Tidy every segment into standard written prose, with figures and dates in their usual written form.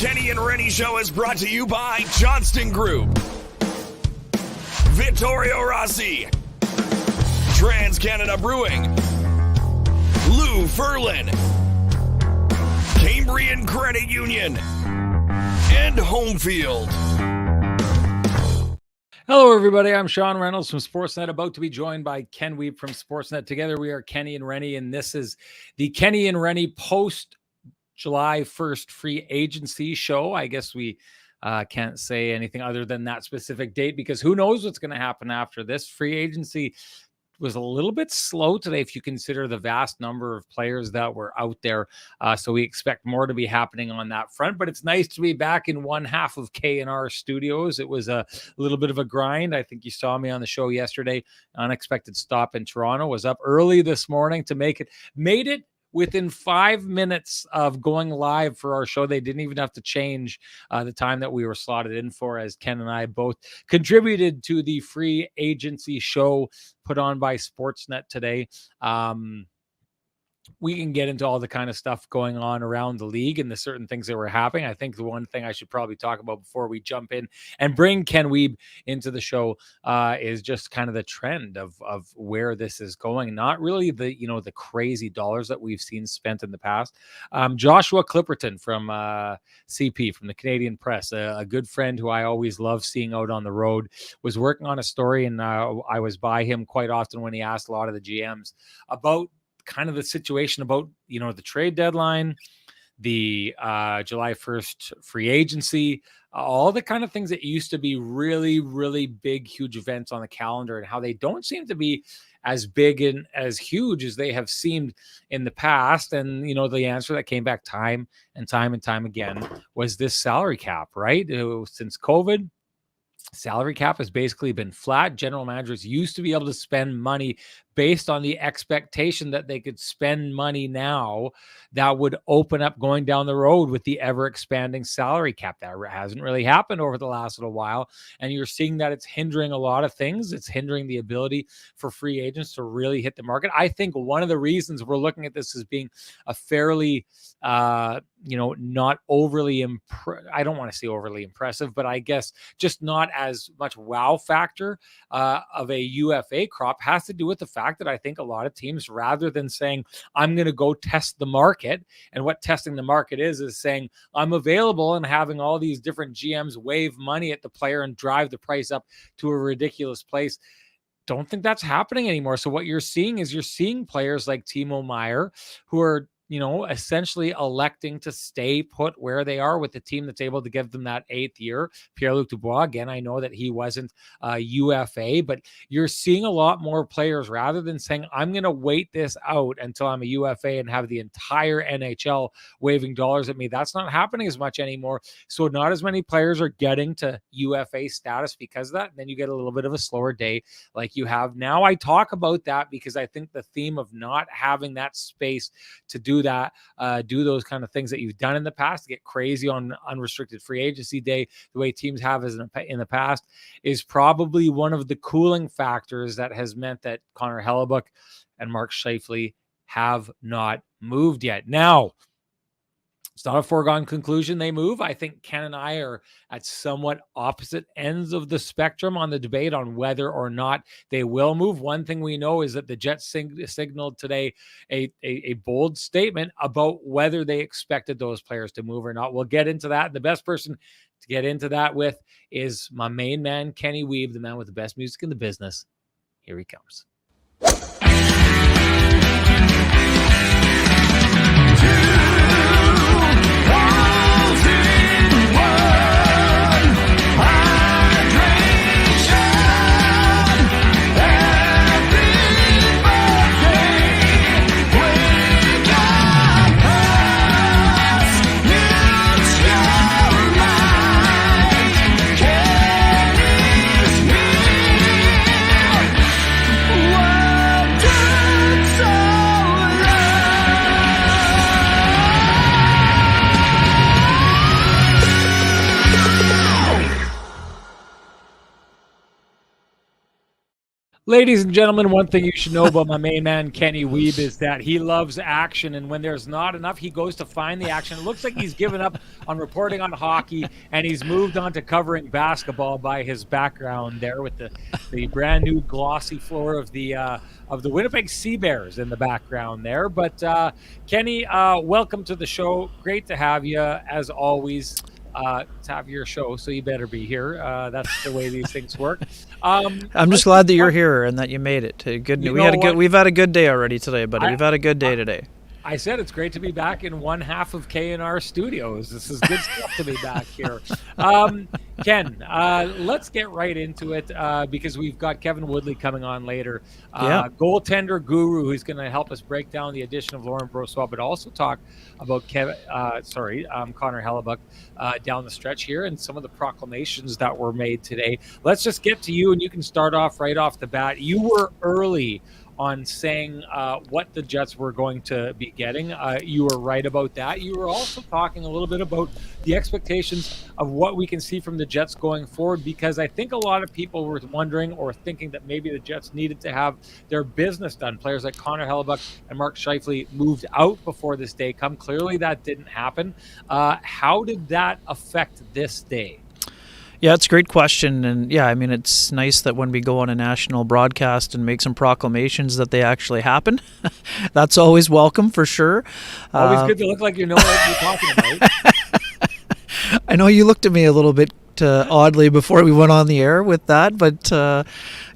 Kenny and Renny Show is brought to you by Johnston Group, Vittorio Rossi, Trans-Canada Brewing, Lou Ferlin, Cambrian Credit Union, and Homefield. Hello, everybody. I'm Sean Reynolds from Sportsnet, about to be joined by Ken Wiebe from Sportsnet. Together, we are Kenny and Renny, and this is the Kenny and Renny post-July 1st free agency show. I guess we can't say anything other than that specific date because who knows what's going to happen after this. Free agency was a little bit slow today if you consider the vast number of players that were out there. So we expect more to be happening on that front, but it's nice to be back in one half of K&R Studios. It was a little bit of a grind. I think you saw me on the show yesterday. Unexpected stop in Toronto. Was up early this morning to made it within 5 minutes of going live for our show. They didn't even have to change the time that we were slotted in for, as Ken and I both contributed to the free agency show put on by Sportsnet today. We can get into all the kind of stuff going on around the league and the certain things that were happening. I think the one thing I should probably talk about before we jump in and bring Ken Wiebe into the show is just kind of the trend of where this is going. Not really the crazy dollars that we've seen spent in the past. Joshua Clipperton from CP, from the Canadian Press, a good friend who I always love seeing out on the road, was working on a story, and I was by him quite often when he asked a lot of the GMs about kind of the situation about, the trade deadline, the July 1st free agency, all the kind of things that used to be really, really big, huge events on the calendar, and how they don't seem to be as big and as huge as they have seemed in the past. And, the answer that came back time and time again was this salary cap, right? Since COVID, salary cap has basically been flat. General managers used to be able to spend money based on the expectation that they could spend money now that would open up going down the road with the ever expanding salary cap. That hasn't really happened over the last little while. And you're seeing that it's hindering a lot of things. It's hindering the ability for free agents to really hit the market. I think one of the reasons we're looking at this as being a fairly, not overly, I don't want to say overly impressive, but I guess just not as much wow factor of a UFA crop has to do with the fact that I think a lot of teams, rather than saying, I'm going to go test the market, and what testing the market is saying, I'm available, and having all these different GMs wave money at the player and drive the price up to a ridiculous place. Don't think that's happening anymore. So what you're seeing is players like Timo Meier who are essentially electing to stay put where they are with the team that's able to give them that 8th year. Pierre-Luc Dubois, again, I know that he wasn't UFA, but you're seeing a lot more players, rather than saying, I'm going to wait this out until I'm a UFA and have the entire NHL waving dollars at me. That's not happening as much anymore. So not as many players are getting to UFA status because of that. And then you get a little bit of a slower day like you have now. I talk about that because I think the theme of not having that space to do those kind of things that you've done in the past, to get crazy on unrestricted free agency day the way teams have as in the past, is probably one of the cooling factors that has meant that Connor Hellebuyck and Mark Scheifele have not moved yet. Now, it's not a foregone conclusion they move. I think Ken and I are at somewhat opposite ends of the spectrum on the debate on whether or not they will move. One thing we know is that the Jets signaled today a bold statement about whether they expected those players to move or not. We'll get into that. The best person to get into that with is my main man, Kenny Wiebe, the man with the best music in the business. Here he comes. Ladies and gentlemen, one thing you should know about my main man, Kenny Wiebe, is that he loves action. And when there's not enough, he goes to find the action. It looks like he's given up on reporting on hockey, and he's moved on to covering basketball by his background there with the brand new glossy floor of the Winnipeg Sea Bears in the background there. But Kenny, welcome to the show. Great to have you, as always. To have your show, so you better be here. That's the way these things work. I'm just glad that you're here and that you made it. We've had a good day already today, buddy. We've had a good day today. I said it's great to be back in one half of K&R Studios. This is good stuff to be back here. Ken, let's get right into it because we've got Kevin Woodley coming on later. Goaltender guru who's going to help us break down the addition of Laurent Brossoit, but also talk about Connor Hellebuyck down the stretch here and some of the proclamations that were made today. Let's just get to you, and you can start off right off the bat. You were early on saying what the Jets were going to be getting. You were right about that. You were also talking a little bit about the expectations of what we can see from the Jets going forward, because I think a lot of people were wondering or thinking that maybe the Jets needed to have their business done. Players like Connor Hellebuyck and Mark Scheifele moved out before this day come. Clearly that didn't happen. How did that affect this day? Yeah, it's a great question. And yeah, I mean, it's nice that when we go on a national broadcast and make some proclamations that they actually happen. That's always welcome for sure. Always good to look like you know what you're talking about. I know you looked at me a little bit oddly before we went on the air with that, but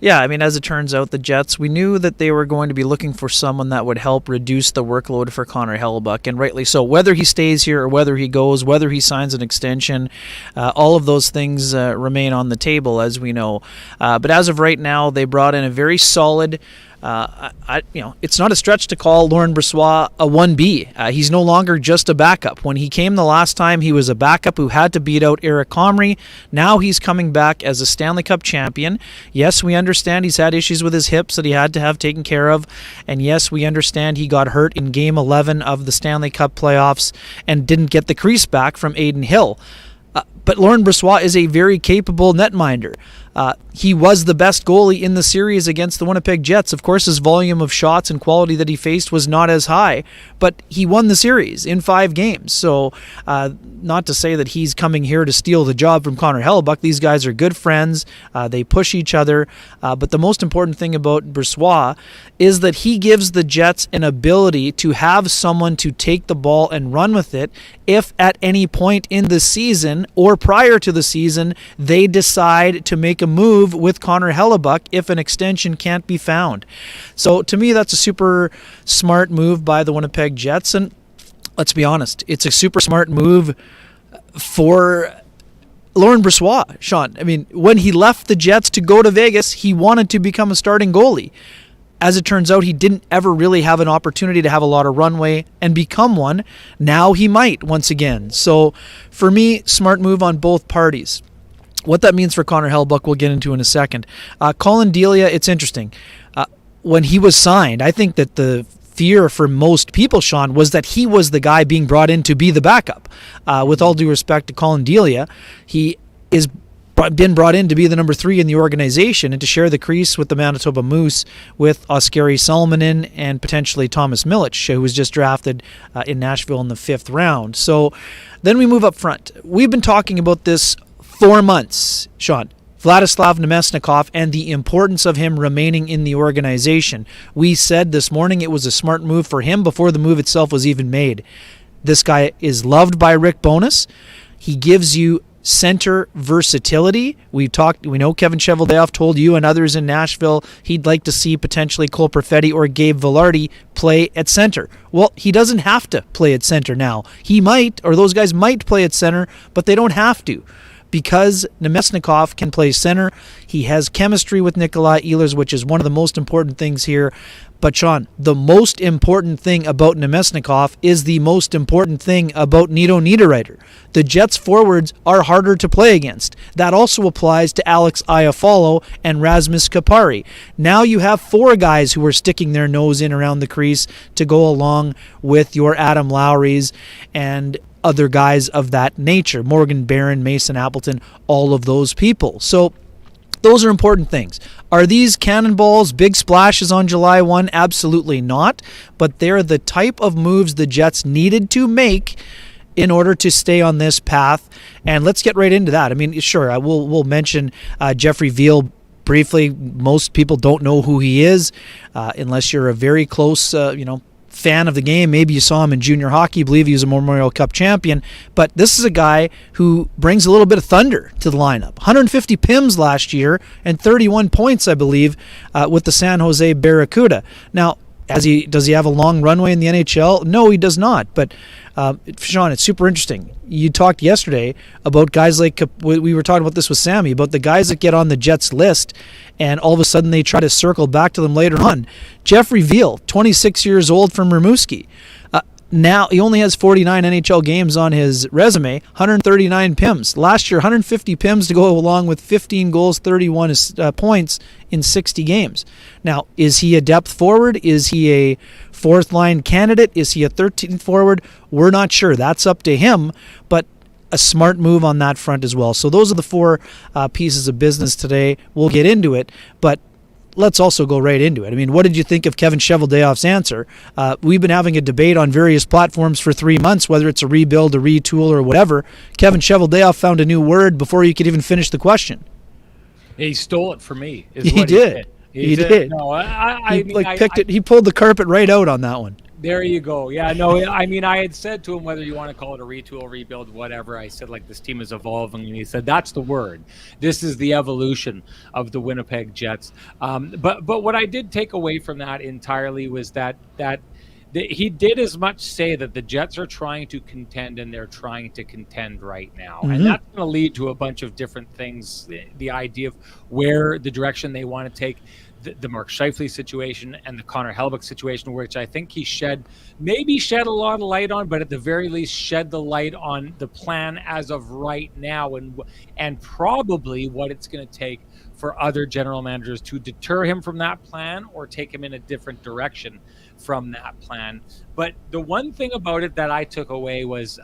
yeah, I mean, as it turns out, the Jets, we knew that they were going to be looking for someone that would help reduce the workload for Connor Hellebuyck, and rightly so. Whether he stays here or whether he goes, whether he signs an extension, all of those things remain on the table, as we know. But as of right now, they brought in a very solid. It's not a stretch to call Laurent Brossoit a 1B. He's no longer just a backup. When he came the last time, he was a backup who had to beat out Eric Comrie. Now he's coming back as a Stanley Cup champion. Yes, we understand he's had issues with his hips that he had to have taken care of. And yes, we understand he got hurt in Game 11 of the Stanley Cup playoffs and didn't get the crease back from Adin Hill. But Laurent Brossoit is a very capable netminder. He was the best goalie in the series against the Winnipeg Jets. Of course, his volume of shots and quality that he faced was not as high, but he won the series in 5 games. So not to say that he's coming here to steal the job from Connor Hellebuyck. These guys are good friends. They push each other. But the most important thing about Brossoit is that he gives the Jets an ability to have someone to take the ball and run with it if at any point in the season or prior to the season they decide to make a move with Connor Hellebuyck if an extension can't be found. So to me, that's a super smart move by the Winnipeg Jets, and let's be honest, it's a super smart move for Laurent Brossoit, Sean. I mean, when he left the Jets to go to Vegas, he wanted to become a starting goalie. As it turns out, he didn't ever really have an opportunity to have a lot of runway and become one. Now he might once again. So for me, smart move on both parties. What that means for Connor Hellebuyck, we'll get into in a second. Colin Delia, it's interesting. When he was signed, I think that the fear for most people, Sean, was that he was the guy being brought in to be the backup. With all due respect to Colin Delia, he is been brought in to be the number 3 in the organization and to share the crease with the Manitoba Moose with Oskari Salminen and potentially Thomas Milic, who was just drafted in Nashville in the 5th round. So then we move up front. We've been talking about this 4 months, Sean. Vladislav Nemesnikov and the importance of him remaining in the organization. We said this morning it was a smart move for him before the move itself was even made. This guy is loved by Rick Bowness. He gives you center versatility. We know Kevin Cheveldayoff told you and others in Nashville he'd like to see potentially Cole Perfetti or Gabe Vilardi play at center. Well, he doesn't have to play at center now. He might, or those guys might play at center, but they don't have to. Because Nemesnikov can play center, he has chemistry with Nikolai Ehlers, which is one of the most important things here. But Sean, the most important thing about Nemesnikov is the most important thing about Nito Niederreiter. The Jets forwards are harder to play against. That also applies to Alex Iafallo and Rasmus Kapari. Now you have 4 guys who are sticking their nose in around the crease to go along with your Adam Lowrys and other guys of that nature. Morgan Barron, Mason Appleton, all of those people. So Those are important things. Are these cannonballs, big splashes on July 1? Absolutely not. But they're the type of moves the Jets needed to make in order to stay on this path. And let's get right into that. I mean, sure, we'll mention Jeffrey Viel briefly. Most people don't know who he is unless you're a very close, fan of the game. Maybe you saw him in junior hockey. I believe he was a Memorial Cup champion. But this is a guy who brings a little bit of thunder to the lineup. 150 PIMs last year and 31 points, I believe, with the San Jose Barracuda. Now, does he have a long runway in the NHL? No, he does not. But Sean, it's super interesting. You talked yesterday about guys like, we were talking about this with Sammy, about the guys that get on the Jets list and all of a sudden they try to circle back to them later on. Jeffrey Viel, 26 years old from Rimouski. Now he only has 49 NHL games on his resume, 139 PIMs. Last year, 150 PIMs to go along with 15 goals, 31 points in 60 games. Now, is he a depth forward? Is he a fourth line candidate? Is he a 13th forward? We're not sure. That's up to him, but a smart move on that front as well. So those are the four pieces of business today. We'll get into it, but let's also go right into it. I mean, what did you think of Kevin Cheveldayoff's answer? We've been having a debate on various platforms for 3 months, whether it's a rebuild, a retool, or whatever. Kevin Cheveldayoff found a new word before you could even finish the question. He stole it from me. He did. He did. No, He pulled the carpet right out on that one. There you go. Yeah, no, I mean, I had said to him, whether you want to call it a retool, rebuild, whatever, I said, like, this team is evolving, and he said, that's the word. This is the evolution of the Winnipeg Jets. But what I did take away from that entirely was that he did as much say that the Jets are trying to contend, and they're trying to contend right now. Mm-hmm. And that's going to lead to a bunch of different things, the idea of where the direction they want to take. The Mark Scheifele situation and the Connor Hellebuyck situation, which I think he shed a lot of light on, but at the very least shed the light on the plan as of right now, and probably what it's going to take for other general managers to deter him from that plan or take him in a different direction from that plan. But the one thing about it that I took away was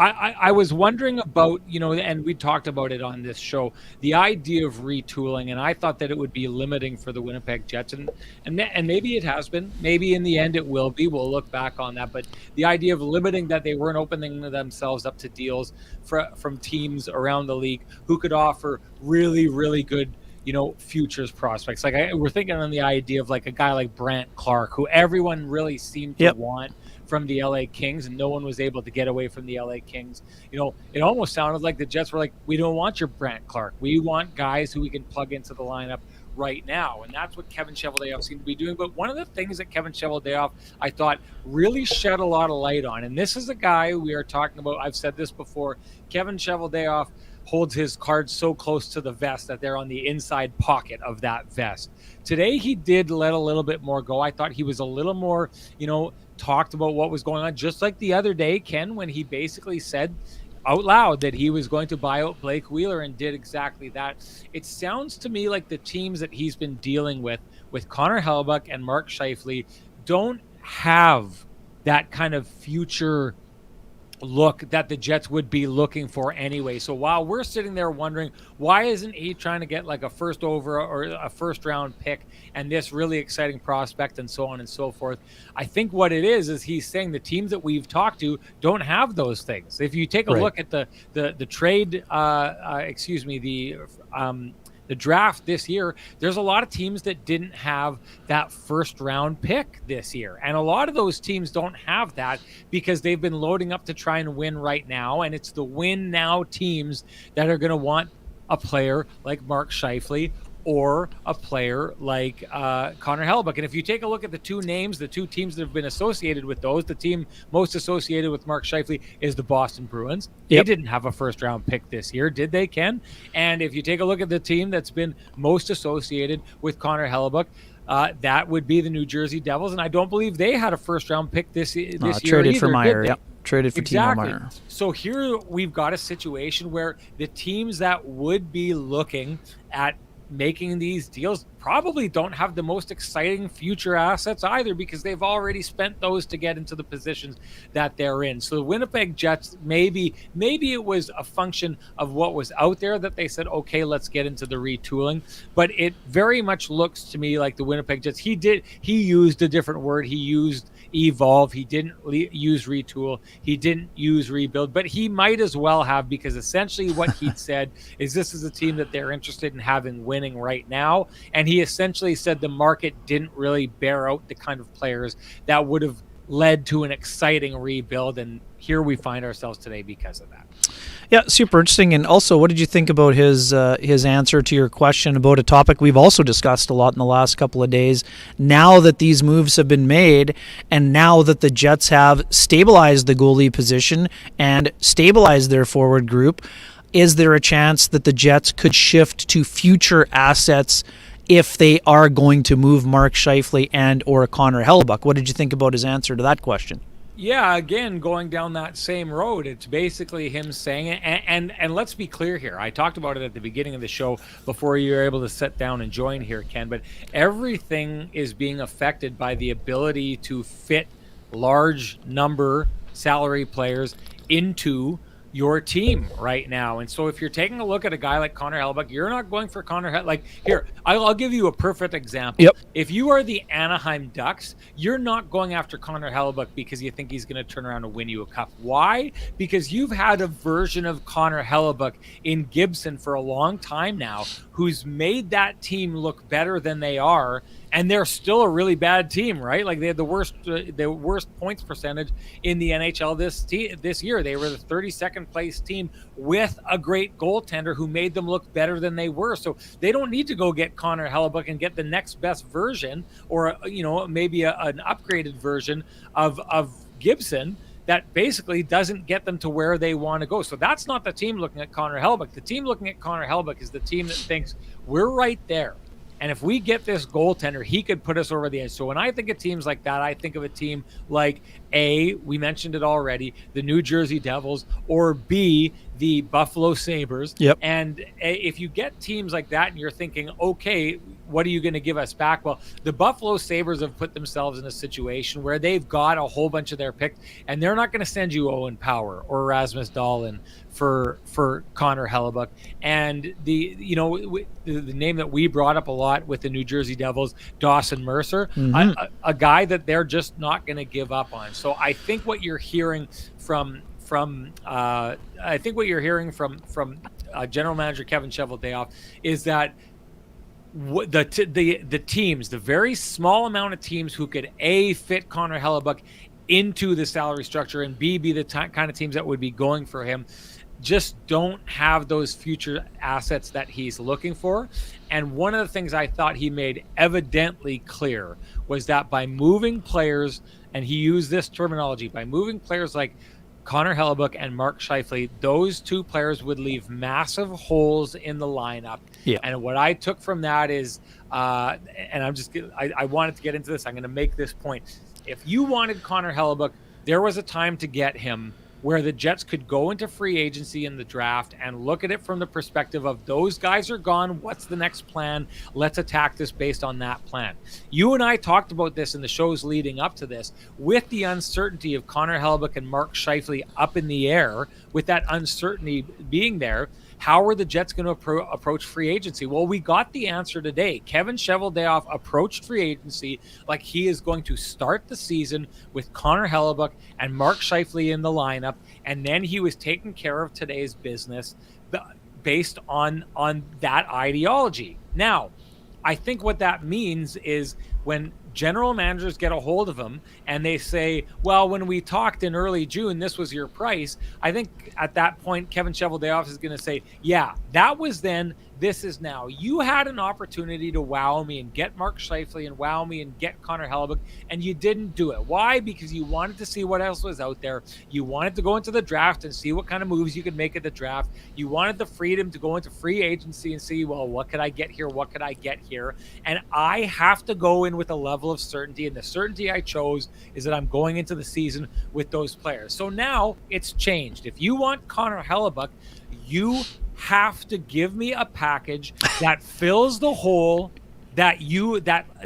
I was wondering about, and we talked about it on this show, the idea of retooling, and I thought that it would be limiting for the Winnipeg Jets, and maybe it has been. Maybe in the end it will be. We'll look back on that. But the idea of limiting that they weren't opening themselves up to deals from teams around the league who could offer really, really good futures prospects. Like we're thinking on the idea of like a guy like Brandt Clarke, who everyone really seemed to want from the LA Kings, and no one was able to get away from the LA Kings. It almost sounded like the Jets were like, we don't want your Brandt Clarke. We want guys who we can plug into the lineup right now. And that's what Kevin Cheveldayoff seemed to be doing. But one of the things that Kevin Cheveldayoff, I thought, really shed a lot of light on, and this is a guy we are talking about, I've said this before, Kevin Cheveldayoff holds his cards so close to the vest that they're on the inside pocket of that vest. Today, he did let a little bit more go. I thought he was a little more, talked about what was going on, just like the other day, Ken, when he basically said out loud that he was going to buy out Blake Wheeler, and did exactly that. It sounds to me like the teams that he's been dealing with Connor Hellebuyck and Mark Scheifele, don't have that kind of future look that the Jets would be looking for anyway. So while we're sitting there wondering, why isn't he trying to get like a first round pick and this really exciting prospect and so on and so forth, I think what it is he's saying the teams that we've talked to don't have those things. If you take a look at the trade, the draft this year, there's a lot of teams that didn't have that first round pick this year. And a lot of those teams don't have that because they've been loading up to try and win right now. And it's the win now teams that are going to want a player like Mark Scheifele or a player like Connor Hellebuyck. And if you take a look at the two teams that have been associated with those, the team most associated with Mark Scheifele is the Boston Bruins. They didn't have a first round pick this year, did they, Ken? And if you take a look at the team that's been most associated with Connor Hellebuyck, that would be the New Jersey Devils. And I don't believe they had a first round pick this year traded either, for Meyer. Yep. Traded for Timo Meyer. So here we've got a situation where the teams that would be looking at making these deals probably don't have the most exciting future assets either, because they've already spent those to get into the positions that they're in. So the Winnipeg Jets, maybe it was a function of what was out there that they said, okay, let's get into the retooling. But it very much looks to me like the Winnipeg Jets, he used a different word. He used evolve. He didn't use retool. He didn't use rebuild, but he might as well have, because essentially what he'd said is this is a team that they're interested in having winning right now. And he essentially said the market didn't really bear out the kind of players that would have led to an exciting rebuild. And here we find ourselves today because of that. Yeah, super interesting. And also, what did you think about his answer to your question about a topic we've also discussed a lot in the last couple of days? Now that these moves have been made, and now that the Jets have stabilized the goalie position and stabilized their forward group, is there a chance that the Jets could shift to future assets if they are going to move Mark Scheifele and or Connor Hellebuyck? What did you think about his answer to that question? Yeah, again, going down that same road, it's basically him saying it. And let's be clear here. I talked about it at the beginning of the show before you were able to sit down and join here, Ken. But everything is being affected by the ability to fit large number salary players into your team right now. And so if you're taking a look at a guy like Connor Hellebuyck, you're not going for here, I'll give you a perfect example. Yep. If you are the Anaheim Ducks, you're not going after Connor Hellebuyck because you think he's going to turn around and win you a cup. Why? Because you've had a version of Connor Hellebuyck in Gibson for a long time now, who's made that team look better than they are. And they're still a really bad team, right? Like they had the worst points percentage in the NHL this year. They were the 32nd place team with a great goaltender who made them look better than they were. So they don't need to go get Connor Hellebuyck and get the next best version, or maybe an upgraded version of Gibson that basically doesn't get them to where they want to go. So that's not the team looking at Connor Hellebuyck. The team looking at Connor Hellebuyck is the team that thinks we're right there. And if we get this goaltender, he could put us over the edge. So when I think of teams like that, I think of a team like A, we mentioned it already, the New Jersey Devils, or B, the Buffalo Sabres. Yep. And if you get teams like that and you're thinking, okay, what are you going to give us back? Well, the Buffalo Sabres have put themselves in a situation where they've got a whole bunch of their picks, and they're not going to send you Owen Power or Rasmus Dahlin for Connor Hellebuyck. And the name that we brought up a lot with the New Jersey Devils, Dawson Mercer, a guy that they're just not going to give up on. So I think what you're hearing from General Manager Kevin Cheveldayoff is that the teams, the very small amount of teams who could A, fit Connor Hellebuyck into the salary structure, and B, be the kind of teams that would be going for him, just don't have those future assets that he's looking for. And one of the things I thought he made evidently clear was that by moving players, and he used this terminology, by moving players like Connor Hellebuyck and Mark Scheifele, those two players would leave massive holes in the lineup. Yeah. And what I took from that is, and I wanted to get into this, I'm going to make this point. If you wanted Connor Hellebuyck, there was a time to get him where the Jets could go into free agency in the draft and look at it from the perspective of those guys are gone. What's the next plan? Let's attack this based on that plan. You and I talked about this in the shows leading up to this, with the uncertainty of Connor Hellebuyck and Mark Scheifele up in the air, with that uncertainty being there. How are the Jets going to approach free agency? Well, we got the answer today. Kevin Cheveldayoff approached free agency like he is going to start the season with Connor Hellebuyck and Mark Scheifele in the lineup, and then he was taking care of today's business based on that ideology. Now, I think what that means is when general managers get a hold of him and they say, well, when we talked in early June, this was your price. I think at that point, Kevin Cheveldayoff is going to say, yeah, that was then, this is now. You had an opportunity to wow me and get Mark Scheifele and wow me and get Connor Hellebuyck, and you didn't do it. Why? Because you wanted to see what else was out there. You wanted to go into the draft and see what kind of moves you could make at the draft. You wanted the freedom to go into free agency and see, well, what could I get here? What could I get here? And I have to go in with a level of certainty, and the certainty I chose is that I'm going into the season with those players. So now it's changed. If you want Connor Hellebuyck, you have to give me a package that fills the hole that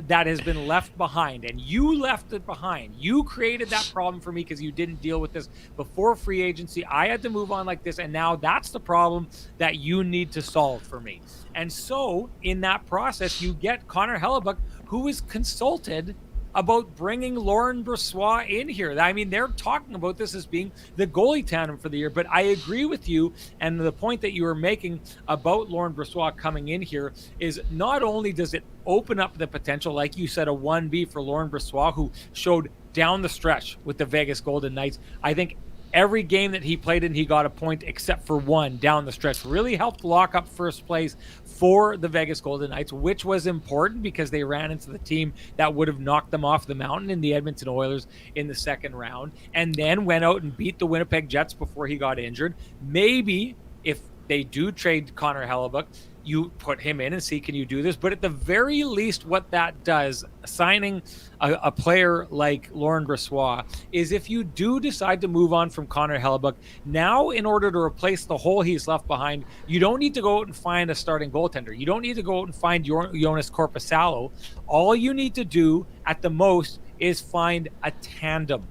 has been left behind, and you left it behind. You created that problem for me because you didn't deal with this before free agency. I had to move on like this, and now that's the problem that you need to solve for me. And so in that process, you get Connor Hellebuyck, who is consulted about bringing Laurent Brossoit in here. I mean, they're talking about this as being the goalie tandem for the year, but I agree with you. And the point that you were making about Laurent Brossoit coming in here is not only does it open up the potential, like you said, a 1B for Laurent Brossoit, who showed down the stretch with the Vegas Golden Knights. I think every game that he played in, he got a point except for one down the stretch. Really helped lock up first place for the Vegas Golden Knights, which was important because they ran into the team that would have knocked them off the mountain in the Edmonton Oilers in the second round, and then went out and beat the Winnipeg Jets before he got injured. Maybe if they do trade Connor Hellebuyck, you put him in and see, can you do this? But at the very least, what that does, signing a player like Laurent Brossoit, is if you do decide to move on from Connor Hellebuyck, now in order to replace the hole he's left behind, you don't need to go out and find a starting goaltender. You don't need to go out and find Jonas Korpisalo. All you need to do at the most is find a tandem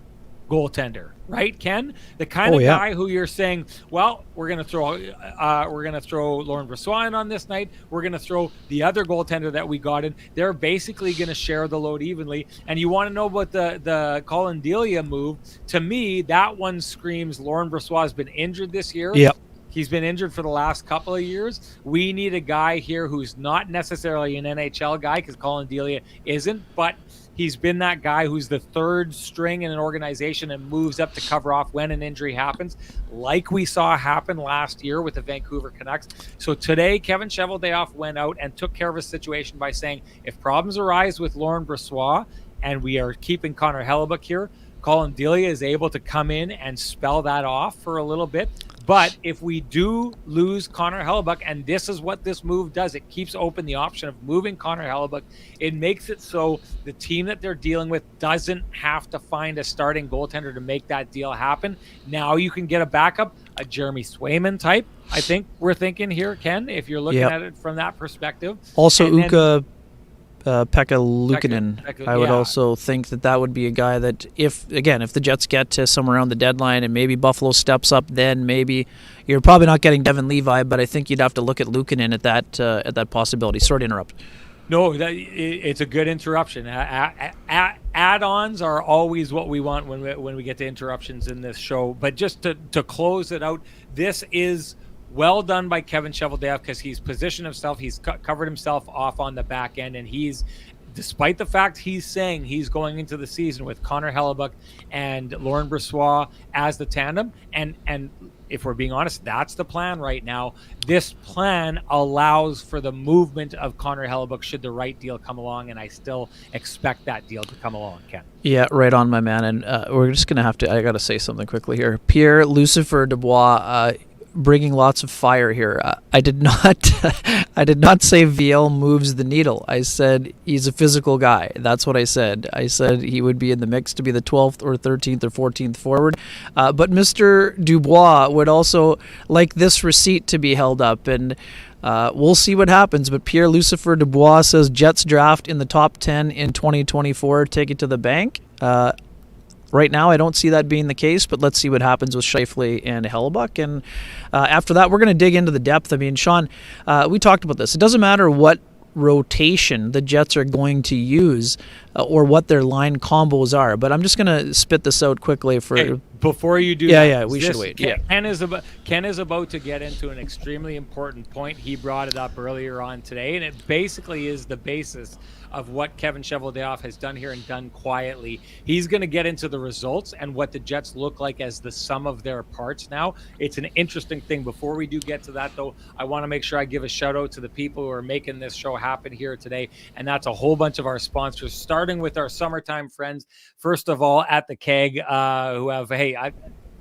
goaltender, right, Ken? The kind of guy who you're saying, well, we're gonna throw Laurent Brossoit in on this night. We're gonna throw the other goaltender that we got in. They're basically gonna share the load evenly. And you want to know about the Colin Delia move? To me, that one screams Laurent Brossoit has been injured this year. Yep. He's been injured for the last couple of years. We need a guy here who's not necessarily an NHL guy, because Colin Delia isn't, but he's been that guy who's the third string in an organization and moves up to cover off when an injury happens, like we saw happen last year with the Vancouver Canucks. So today, Kevin Cheveldayoff went out and took care of his situation by saying, if problems arise with Laurent Brossoit and we are keeping Connor Hellebuyck here, Colin Delia is able to come in and spell that off for a little bit. But if we do lose Connor Hellebuyck, and this is what this move does, it keeps open the option of moving Connor Hellebuyck. It makes it so the team that they're dealing with doesn't have to find a starting goaltender to make that deal happen. Now you can get a backup, a Jeremy Swayman type, I think we're thinking here, Ken, if you're looking at it from that perspective. Also, Pekka Luukkonen. I would also think that would be a guy that, if the Jets get to somewhere around the deadline and maybe Buffalo steps up, then maybe you're probably not getting Devin Levi, but I think you'd have to look at Luukkonen at that possibility. Sorry to interrupt. No, it's a good interruption. Add-ons are always what we want when we get to interruptions in this show. But just to close it out, this is well done by Kevin Cheveldayoff, because he's positioned himself, he's covered himself off on the back end, and he's, despite the fact he's saying he's going into the season with Connor Hellebuyck and Laurent Brossoit as the tandem, and if we're being honest, that's the plan right now. This plan allows for the movement of Connor Hellebuyck should the right deal come along, and I still expect that deal to come along, Ken. Yeah, right on, my man. And we're just going to have to, I got to say something quickly here. Pierre Lucifer Dubois, bringing lots of fire here. I did not say VL moves the needle. I said he's a physical guy. That's what I said. I said he would be in the mix to be the 12th or 13th or 14th forward. But Mr. Dubois would also like this receipt to be held up, and we'll see what happens. But Pierre Lucifer Dubois says Jets draft in the top 10 in 2024. Take it to the bank. Right now, I don't see that being the case, but let's see what happens with Scheifele and Hellebuyck. And after that, we're going to dig into the depth. I mean, Sean, we talked about this. It doesn't matter what rotation the Jets are going to use or what their line combos are, but I'm just going to spit this out quickly for... Hey, before you do we should wait. Ken is about to get into an extremely important point. He brought it up earlier on today, and it basically is the basis of what Kevin Cheveldayoff has done here and done quietly. He's going to get into the results and what the Jets look like as the sum of their parts now. It's an interesting thing. Before we do get to that, though, I want to make sure I give a shout out to the people who are making this show happen here today, and that's a whole bunch of our sponsors, starting with our summertime friends. First of all, at the Keg, who have, I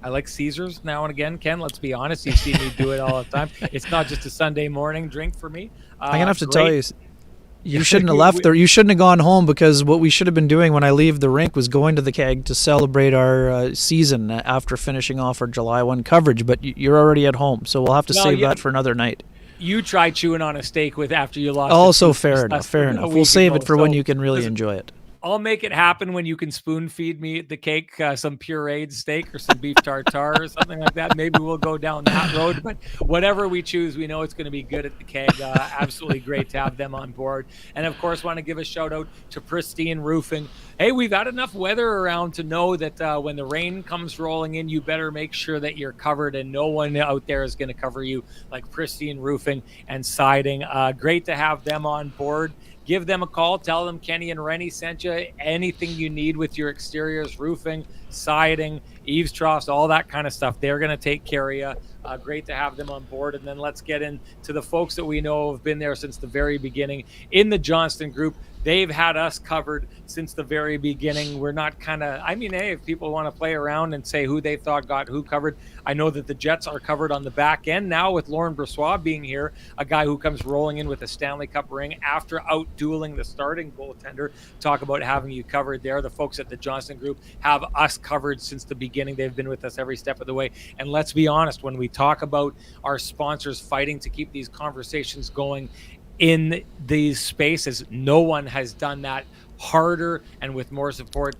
like Caesars now and again, Ken. Let's be honest. You see me do it all the time. It's not just a Sunday morning drink for me. I'm going to have to tell you, you shouldn't have left there. You shouldn't have gone home, because what we should have been doing when I leave the rink was going to the Keg to celebrate our season after finishing off our July 1 coverage. But you're already at home, so we'll have to save that for another night. you try chewing on a steak with after you lost. Also, fair enough. We'll save it for when you can really listen, enjoy it. I'll make it happen when you can spoon feed me the cake, some pureed steak or some beef tartare or something like that. Maybe we'll go down that road. But whatever we choose, we know it's going to be good at the keg. Absolutely great to have them on board. And, of course, want to give a shout-out to Pristine Roofing. Hey, we've got enough weather around to know that when the rain comes rolling in, you better make sure that you're covered, and no one out there is going to cover you like Pristine Roofing and Siding. Great to have them on board. Give them a call. Tell them Kenny and Renny sent you. Anything you need with your exteriors, roofing, siding, eaves troughs, all that kind of stuff. They're going to take care of you. Great to have them on board. And then let's get into the folks that we know have been there since the very beginning in the Johnston Group. They've had us covered since the very beginning. We're not hey, if people want to play around and say who they thought got who covered, I know that the Jets are covered on the back end now with Laurent Brossoit being here, a guy who comes rolling in with a Stanley Cup ring after out-dueling the starting goaltender. Talk about having you covered there. The folks at the Johnston Group have us covered since the beginning. They've been with us every step of the way. And let's be honest, when we talk about our sponsors fighting to keep these conversations going in these spaces, no one has done that harder and with more support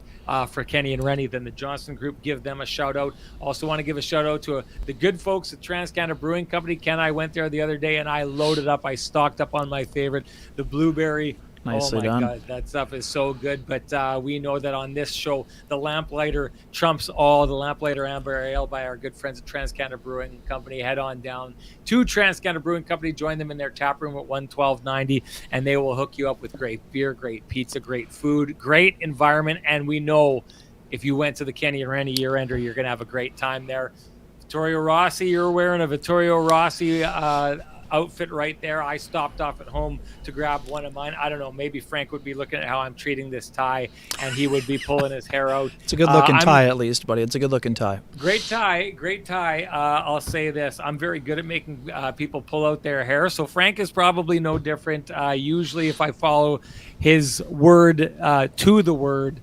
for Kenny and Renny than the Johnston Group. Give them a shout out. Also want to give a shout out to the good folks at TransCanada Brewing Company. Ken, I went there the other day and I loaded up. I stocked up on my favorite, the blueberry. Nicely oh my done. God, that stuff is so good. But we know that on this show, the Lamplighter trumps all. The Lamplighter Amber Ale by our good friends at TransCanada Brewing Company. Head on down to TransCanada Brewing Company. Join them in their tap room at 11290, and they will hook you up with great beer, great pizza, great food, great environment. And we know if you went to the Kenny and Renny year-ender, you're going to have a great time there. Vittorio Rossi, you're wearing a Vittorio Rossi outfit right there. I stopped off at home to grab one of mine. I don't know, maybe Frank would be looking at how I'm treating this tie and he would be pulling his hair out. It's a good looking tie, at least, buddy. It's a good looking tie. Great tie. I'll say this, I'm very good at making people pull out their hair, so Frank is probably no different. Usually if I follow his word to the word,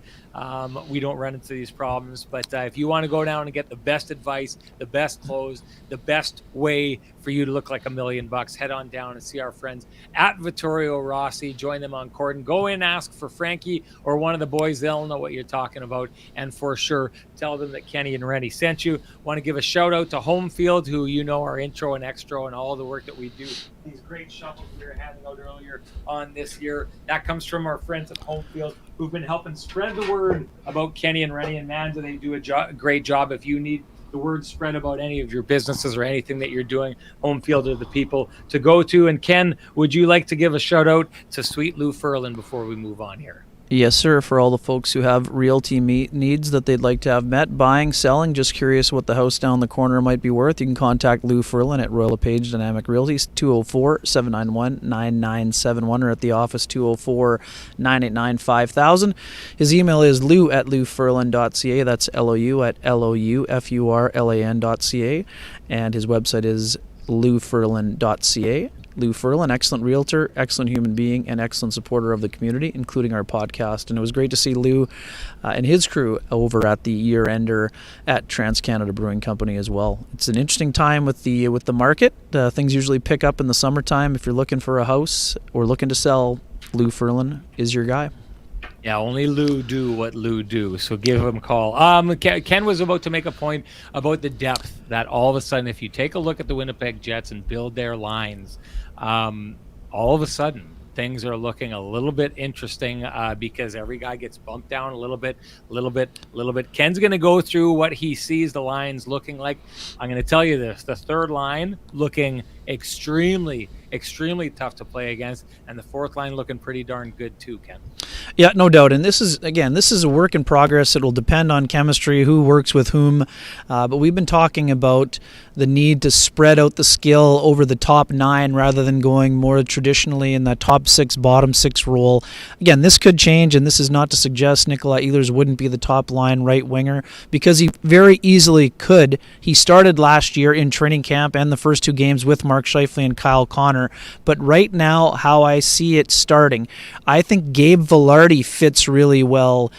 we don't run into these problems. But if you want to go down and get the best advice, the best clothes, the best way for you to look like $1 million, head on down and see our friends at Vittorio Rossi. Join them on Corden. Go in, ask for Frankie or one of the boys. They'll know what you're talking about. And for sure, tell them that Kenny and Renny sent you. Want to give a shout out to Homefield, who you know our intro and extra and all the work that we do. These great shovels we were handing out earlier on this year. That comes from our friends at Homefield, who've been helping spread the word about Kenny and Renny. And man, do they do a great job. If you need the word spread about any of your businesses or anything that you're doing, Homefield are the people to go to. And Ken, would you like to give a shout out to Sweet Lou Furlan before we move on here? Yes, sir. For all the folks who have realty needs that they'd like to have met, buying, selling, just curious what the house down the corner might be worth, you can contact Lou Furlan at Royal LePage Dynamic Realty, 204-791-9971, or at the office, 204-989-5000. His email is lou@loufurlan.ca. That's LOU@LOUFURLAN.ca. And his website is loufurlan.ca. Lou Furlan, excellent realtor, excellent human being, and excellent supporter of the community, including our podcast. And it was great to see Lou and his crew over at the year-ender at TransCanada Brewing Company as well. It's an interesting time with the market. Things usually pick up in the summertime. If you're looking for a house or looking to sell, Lou Furlan is your guy. Yeah, only Lou do what Lou do, so give him a call. Ken was about to make a point about the depth, that all of a sudden, if you take a look at the Winnipeg Jets and build their lines, all of a sudden, things are looking a little bit interesting because every guy gets bumped down a little bit. Ken's going to go through what he sees the lines looking like. I'm going to tell you this, the third line looking extremely tough to play against, and the fourth line looking pretty darn good too, Ken. Yeah, no doubt. And this is a work in progress. It'll depend on chemistry, who works with whom. But we've been talking about the need to spread out the skill over the top 9 rather than going more traditionally in that top 6, bottom 6 role. Again, this could change, and this is not to suggest Nikolai Ehlers wouldn't be the top line right winger, because he very easily could. He started last year in training camp and the first 2 games with Mark Scheifele and Kyle Connor. But right now, how I see it starting, I think Gabe Vilardi fits really well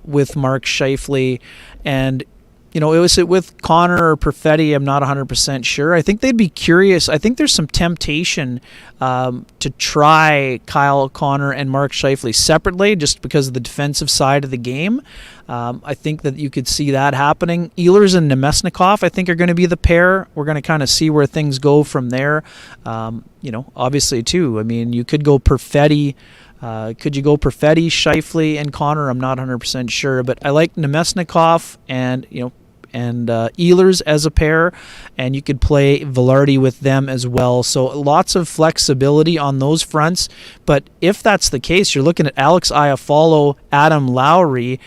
with Mark Scheifele. And is it with Connor or Perfetti? I'm not 100% sure. I think they'd be curious. I think there's some temptation to try Kyle Connor and Mark Scheifele separately just because of the defensive side of the game. I think that you could see that happening. Ehlers and Nemesnikov, I think, are going to be the pair. We're going to kind of see where things go from there. Obviously, too. I mean, you could go Perfetti. Could you go Perfetti, Scheifele, and Connor? I'm not 100% sure, but I like Nemesnikov and Ehlers as a pair, and you could play Velarde with them as well. So lots of flexibility on those fronts. But if that's the case, you're looking at Alex Iafallo, Adam Lowry,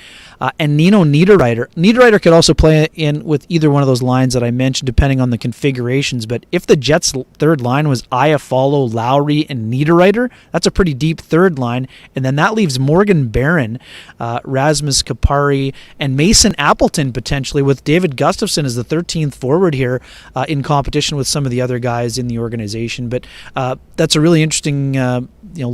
and Nino Niederreiter. Niederreiter could also play in with either one of those lines that I mentioned, depending on the configurations. But if the Jets' third line was Iafallo, Lowry, and Niederreiter, that's a pretty deep third line. And then that leaves Morgan Barron, Rasmus Kapari, and Mason Appleton potentially, with David Gustafsson as the 13th forward here in competition with some of the other guys in the organization. But that's a really interesting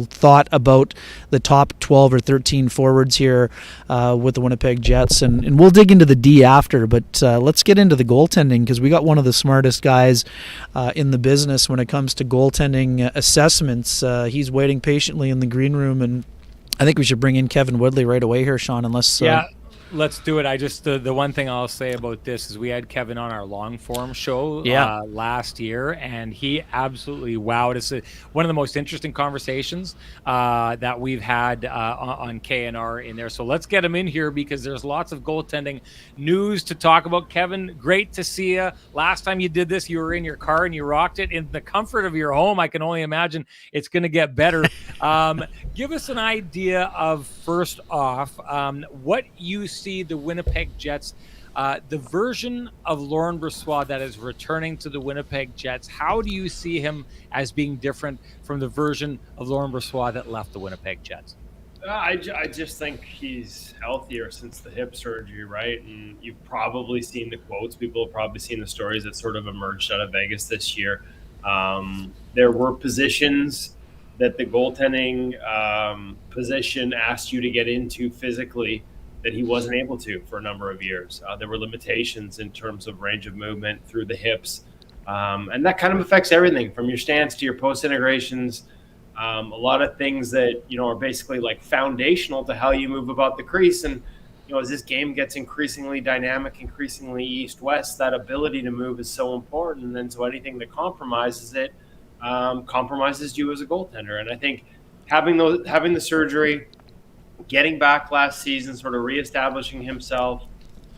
thought about the top 12 or 13 forwards here with the Winnipeg Jets, and we'll dig into the D after, but let's get into the goaltending, because we got one of the smartest guys in the business when it comes to goaltending assessments. He's waiting patiently in the green room, and I think we should bring in Kevin Woodley right away here, Sean, unless... Let's do it. I just the one thing I'll say about this is we had Kevin on our long form show last year, and he absolutely wowed. It's one of the most interesting conversations that we've had on KNR in there. So let's get him in here, because there's lots of goaltending news to talk about. Kevin, great to see you. Last time you did this, you were in your car and you rocked it in the comfort of your home. I can only imagine it's going to get better. Give us an idea of, first off, what you see the Winnipeg Jets, the version of Laurent Brossoit that is returning to the Winnipeg Jets. How do you see him as being different from the version of Laurent Brossoit that left the Winnipeg Jets? I just think he's healthier since the hip surgery, right? And you've probably seen the quotes. People have probably seen the stories that sort of emerged out of Vegas this year. There were positions that the goaltending position asked you to get into physically that he wasn't able to for a number of years. There were limitations in terms of range of movement through the hips. And that kind of affects everything from your stance to your post integrations. A lot of things that, are basically like foundational to how you move about the crease. And, as this game gets increasingly dynamic, increasingly east-west, that ability to move is so important. And then so anything that compromises it compromises you as a goaltender. And I think having the surgery, getting back last season, sort of reestablishing himself,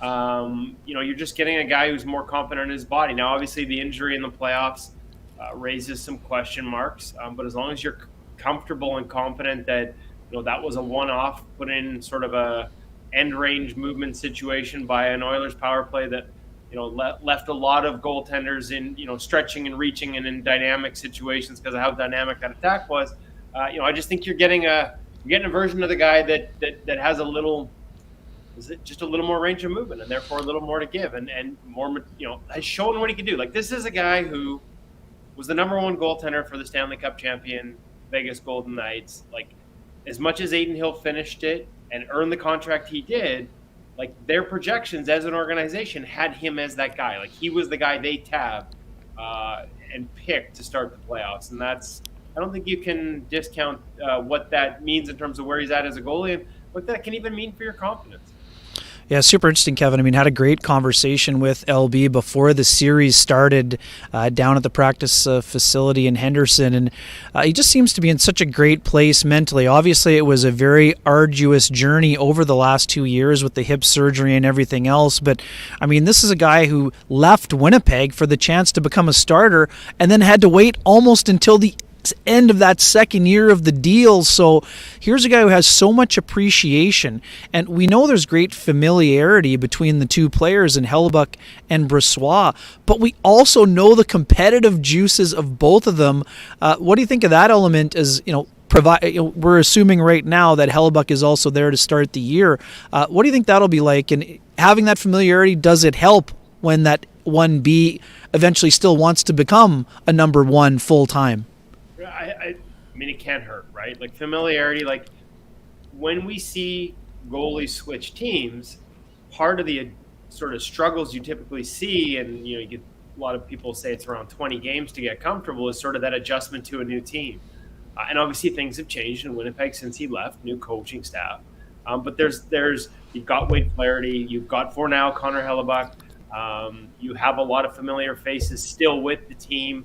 you're just getting a guy who's more confident in his body. Now, obviously, the injury in the playoffs raises some question marks, but as long as you're comfortable and confident that that was a one-off, put in sort of a end-range movement situation by an Oilers power play that left a lot of goaltenders in stretching and reaching and in dynamic situations because of how dynamic that attack was. I just think you're getting a version of the guy that has just a little more range of movement and therefore a little more to give and more, has shown what he can do. Like, this is a guy who was the number one goaltender for the Stanley Cup champion Vegas Golden Knights. Like, as much as Adin Hill finished it and earned the contract he did, like, their projections as an organization had him as that guy. Like, he was the guy they tabbed and picked to start the playoffs. And I don't think you can discount what that means in terms of where he's at as a goalie and what that can even mean for your confidence. Yeah, super interesting, Kevin. I mean, had a great conversation with LB before the series started down at the practice facility in Henderson, and he just seems to be in such a great place mentally. Obviously, it was a very arduous journey over the last 2 years with the hip surgery and everything else, but I mean, this is a guy who left Winnipeg for the chance to become a starter and then had to wait almost until the end of that second year of the deal. So here's a guy who has so much appreciation, and we know there's great familiarity between the two players in Hellebuyck and Brossoit, but we also know the competitive juices of both of them. What do you think of that element as, we're assuming right now that Hellebuyck is also there to start the year. What do you think that'll be like? And having that familiarity, does it help when that 1B eventually still wants to become a number one full time? I mean, it can't hurt, right? Like, familiarity, like, when we see goalies switch teams, part of the sort of struggles you typically see, and you get a lot of people say it's around 20 games to get comfortable, is sort of that adjustment to a new team. And obviously things have changed in Winnipeg since he left, new coaching staff. But you've got Wade Flaherty, you've got for now Connor Hellebuck. You have a lot of familiar faces still with the team.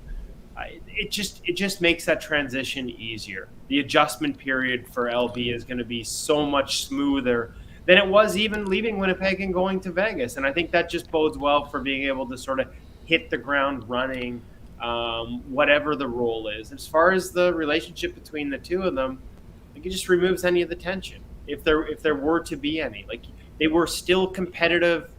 It just makes that transition easier. The adjustment period for LB is going to be so much smoother than it was even leaving Winnipeg and going to Vegas. And I think that just bodes well for being able to sort of hit the ground running, whatever the role is. As far as the relationship between the two of them, like, it just removes any of the tension. If there were to be any, like, they were still competitive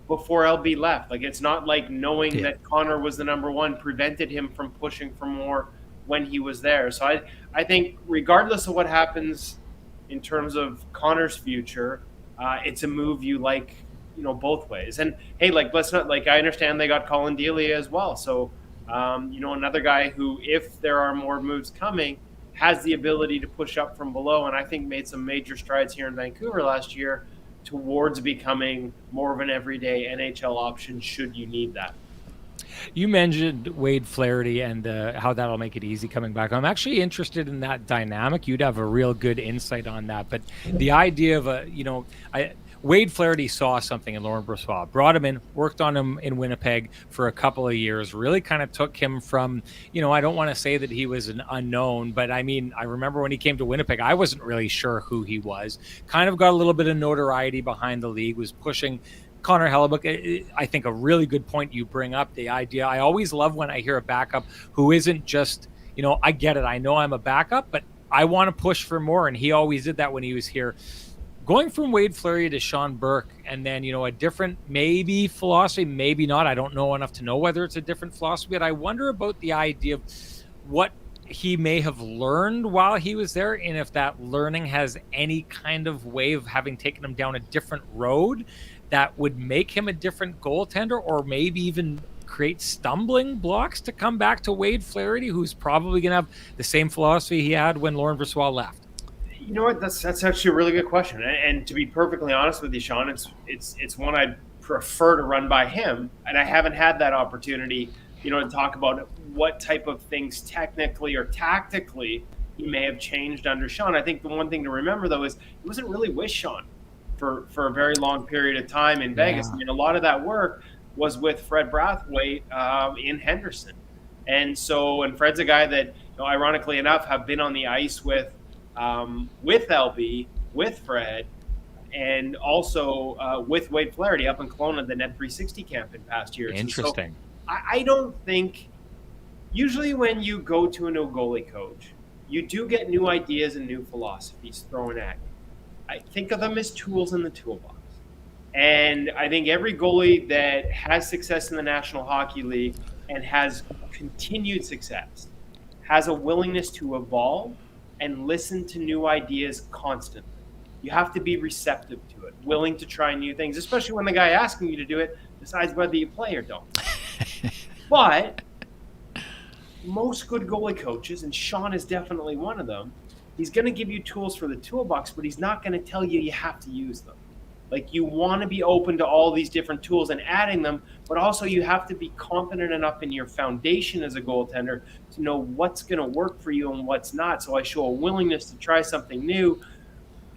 before LB left. Like, it's not like knowing that Connor was the number one prevented him from pushing for more when he was there. So I think regardless of what happens in terms of Connor's future, it's a move you like, both ways. And hey, like, let's not, like, I understand they got Colin Delia as well. So, another guy who, if there are more moves coming, has the ability to push up from below. And I think made some major strides here in Vancouver last year towards becoming more of an everyday NHL option should you need that. You mentioned Wade Flaherty and how that'll make it easy coming back. I'm actually interested in that dynamic. You'd have a real good insight on that. But the idea of Wade Flaherty saw something in Laurent Brossoit, brought him in, worked on him in Winnipeg for a couple of years, really kind of took him from, I don't want to say that he was an unknown, but I mean, I remember when he came to Winnipeg, I wasn't really sure who he was, kind of got a little bit of notoriety behind the league, was pushing Connor Hellebuck. I think a really good point you bring up, the idea. I always love when I hear a backup who isn't just, I get it. I know I'm a backup, but I want to push for more. And he always did that when he was here. Going from Wade Flaherty to Sean Burke, and then, a different maybe philosophy, maybe not. I don't know enough to know whether it's a different philosophy, but I wonder about the idea of what he may have learned while he was there, and if that learning has any kind of way of having taken him down a different road that would make him a different goaltender, or maybe even create stumbling blocks to come back to Wade Flaherty, who's probably going to have the same philosophy he had when Laurent Brossoit left. You know what? That's actually a really good question. And to be perfectly honest with you, Sean, it's one I'd prefer to run by him. And I haven't had that opportunity, to talk about what type of things technically or tactically he may have changed under Sean. I think the one thing to remember, though, is he wasn't really with Sean for a very long period of time in Vegas. I mean, a lot of that work was with Fred Brathwaite in Henderson. And Fred's a guy that, ironically enough, have been on the ice with LB, with Fred, and also with Wade Flaherty up in Kelowna at the Net 360 camp in past years. Interesting. So I don't think, usually when you go to a new goalie coach, you do get new ideas and new philosophies thrown at you. I think of them as tools in the toolbox. And I think every goalie that has success in the National Hockey League and has continued success has a willingness to evolve and listen to new ideas constantly. You have to be receptive to it, willing to try new things, especially when the guy asking you to do it decides whether you play or don't. But most good goalie coaches, and Sean is definitely one of them, he's going to give you tools for the toolbox, but he's not going to tell you have to use them. Like, you want to be open to all these different tools and adding them, but also you have to be confident enough in your foundation as a goaltender to know what's going to work for you and what's not. So I show a willingness to try something new,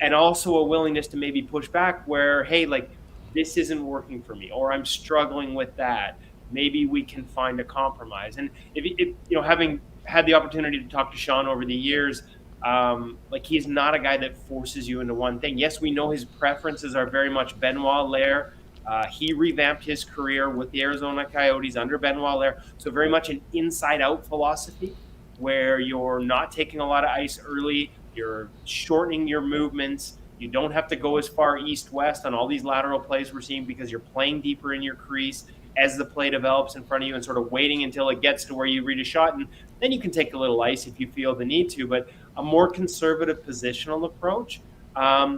and also a willingness to maybe push back where, hey, like, this isn't working for me, or I'm struggling with that. Maybe we can find a compromise. And if having had the opportunity to talk to Sean over the years, like, he's not a guy that forces you into one thing. Yes, we know his preferences are very much Benoit Lair. He revamped his career with the Arizona Coyotes under Benoit Lair. So very much an inside-out philosophy where you're not taking a lot of ice early. You're shortening your movements. You don't have to go as far east-west on all these lateral plays we're seeing because you're playing deeper in your crease as the play develops in front of you and sort of waiting until it gets to where you read a shot. And then you can take a little ice if you feel the need to. But a more conservative positional approach. I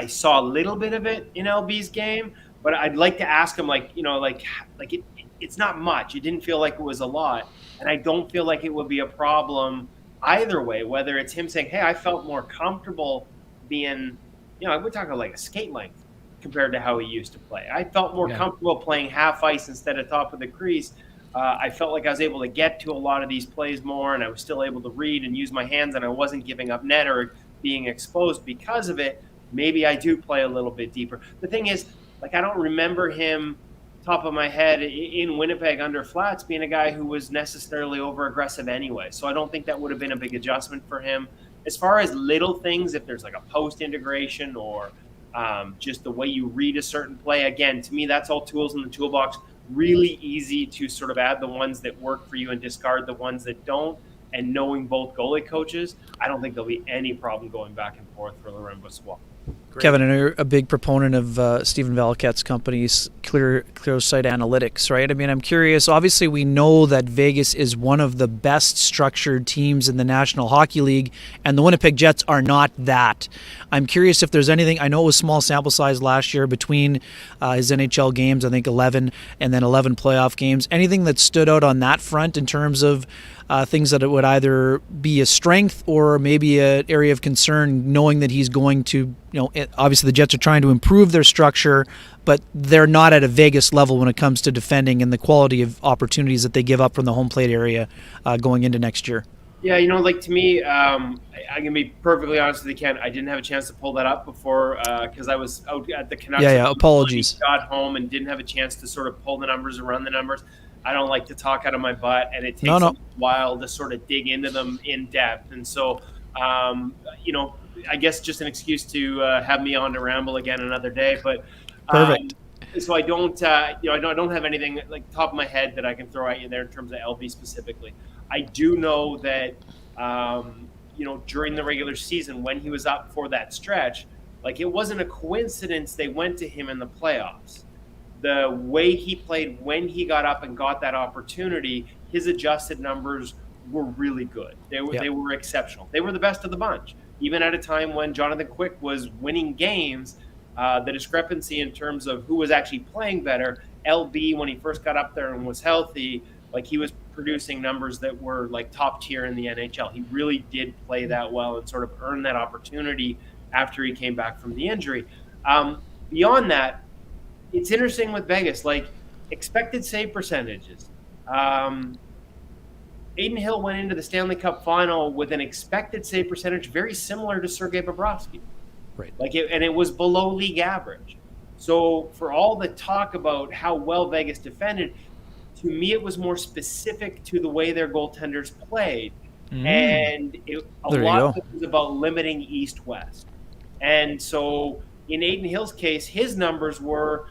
saw a little bit of it in LB's game, but I'd like to ask him, it's not much. It didn't feel like it was a lot. And I don't feel like it would be a problem either way, whether it's him saying, hey, I felt more comfortable being, we're talking like a skate length compared to how he used to play. I felt more comfortable playing half ice instead of top of the crease. I felt like I was able to get to a lot of these plays more, and I was still able to read and use my hands, and I wasn't giving up net or being exposed because of it. Maybe I do play a little bit deeper. The thing is, like, I don't remember him, top of my head, in Winnipeg under Flats being a guy who was necessarily over-aggressive anyway. So I don't think that would have been a big adjustment for him. As far as little things, if there's like a post integration or just the way you read a certain play, again, to me, that's all tools in the toolbox. Really easy to sort of add the ones that work for you and discard the ones that don't. And knowing both goalie coaches, I don't think there'll be any problem going back and forth for Laurent Brossoit. Great. Kevin, I know you're a big proponent of Stephen Valiquette's company's Clear Sight Analytics, right? I mean, I'm curious. Obviously, we know that Vegas is one of the best structured teams in the National Hockey League, and the Winnipeg Jets are not that. I'm curious if there's anything. I know it was small sample size last year between his NHL games, I think 11, and then 11 playoff games. Anything that stood out on that front in terms of things that it would either be a strength or maybe an area of concern, knowing that he's going to, obviously the Jets are trying to improve their structure, but they're not at a Vegas level when it comes to defending and the quality of opportunities that they give up from the home plate area going into next year. Yeah, like, to me, I can be perfectly honest with you, Ken. I didn't have a chance to pull that up before because I was out at the Canucks. Yeah, apologies. Got home and didn't have a chance to sort of pull the numbers and run the numbers. I don't like to talk out of my butt, and it takes a while to sort of dig into them in depth. And so, I guess just an excuse to have me on to ramble again another day. But perfect. So I don't, I don't have anything like top of my head that I can throw at you there in terms of LV specifically. I do know that, during the regular season when he was up for that stretch, like, it wasn't a coincidence they went to him in the playoffs. The way he played when he got up and got that opportunity, his adjusted numbers were really good. They were exceptional. They were the best of the bunch. Even at a time when Jonathan Quick was winning games, the discrepancy in terms of who was actually playing better, LB, when he first got up there and was healthy, like, he was producing numbers that were like top tier in the NHL. He really did play that well and sort of earn that opportunity after he came back from the injury. Beyond that, it's interesting with Vegas, like, expected save percentages. Adin Hill went into the Stanley Cup final with an expected save percentage very similar to Sergei Bobrovsky. Right. And it was below league average. So for all the talk about how well Vegas defended, to me it was more specific to the way their goaltenders played. And a lot of it was about limiting East-West. And so in Adin Hill's case, his numbers were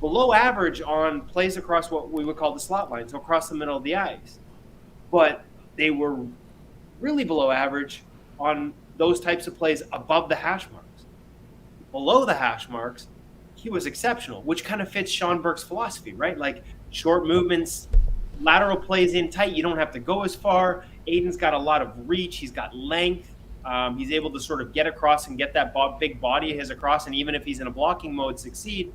below average on plays across what we would call the slot line, so across the middle of the ice. But they were really below average on those types of plays above the hash marks. Below the hash marks, he was exceptional, which kind of fits Sean Burke's philosophy, right? Like, short movements, lateral plays in tight, you don't have to go as far. Aiden's got a lot of reach. He's got length. He's able to sort of get across and get that big body of his across, and even if he's in a blocking mode, succeed.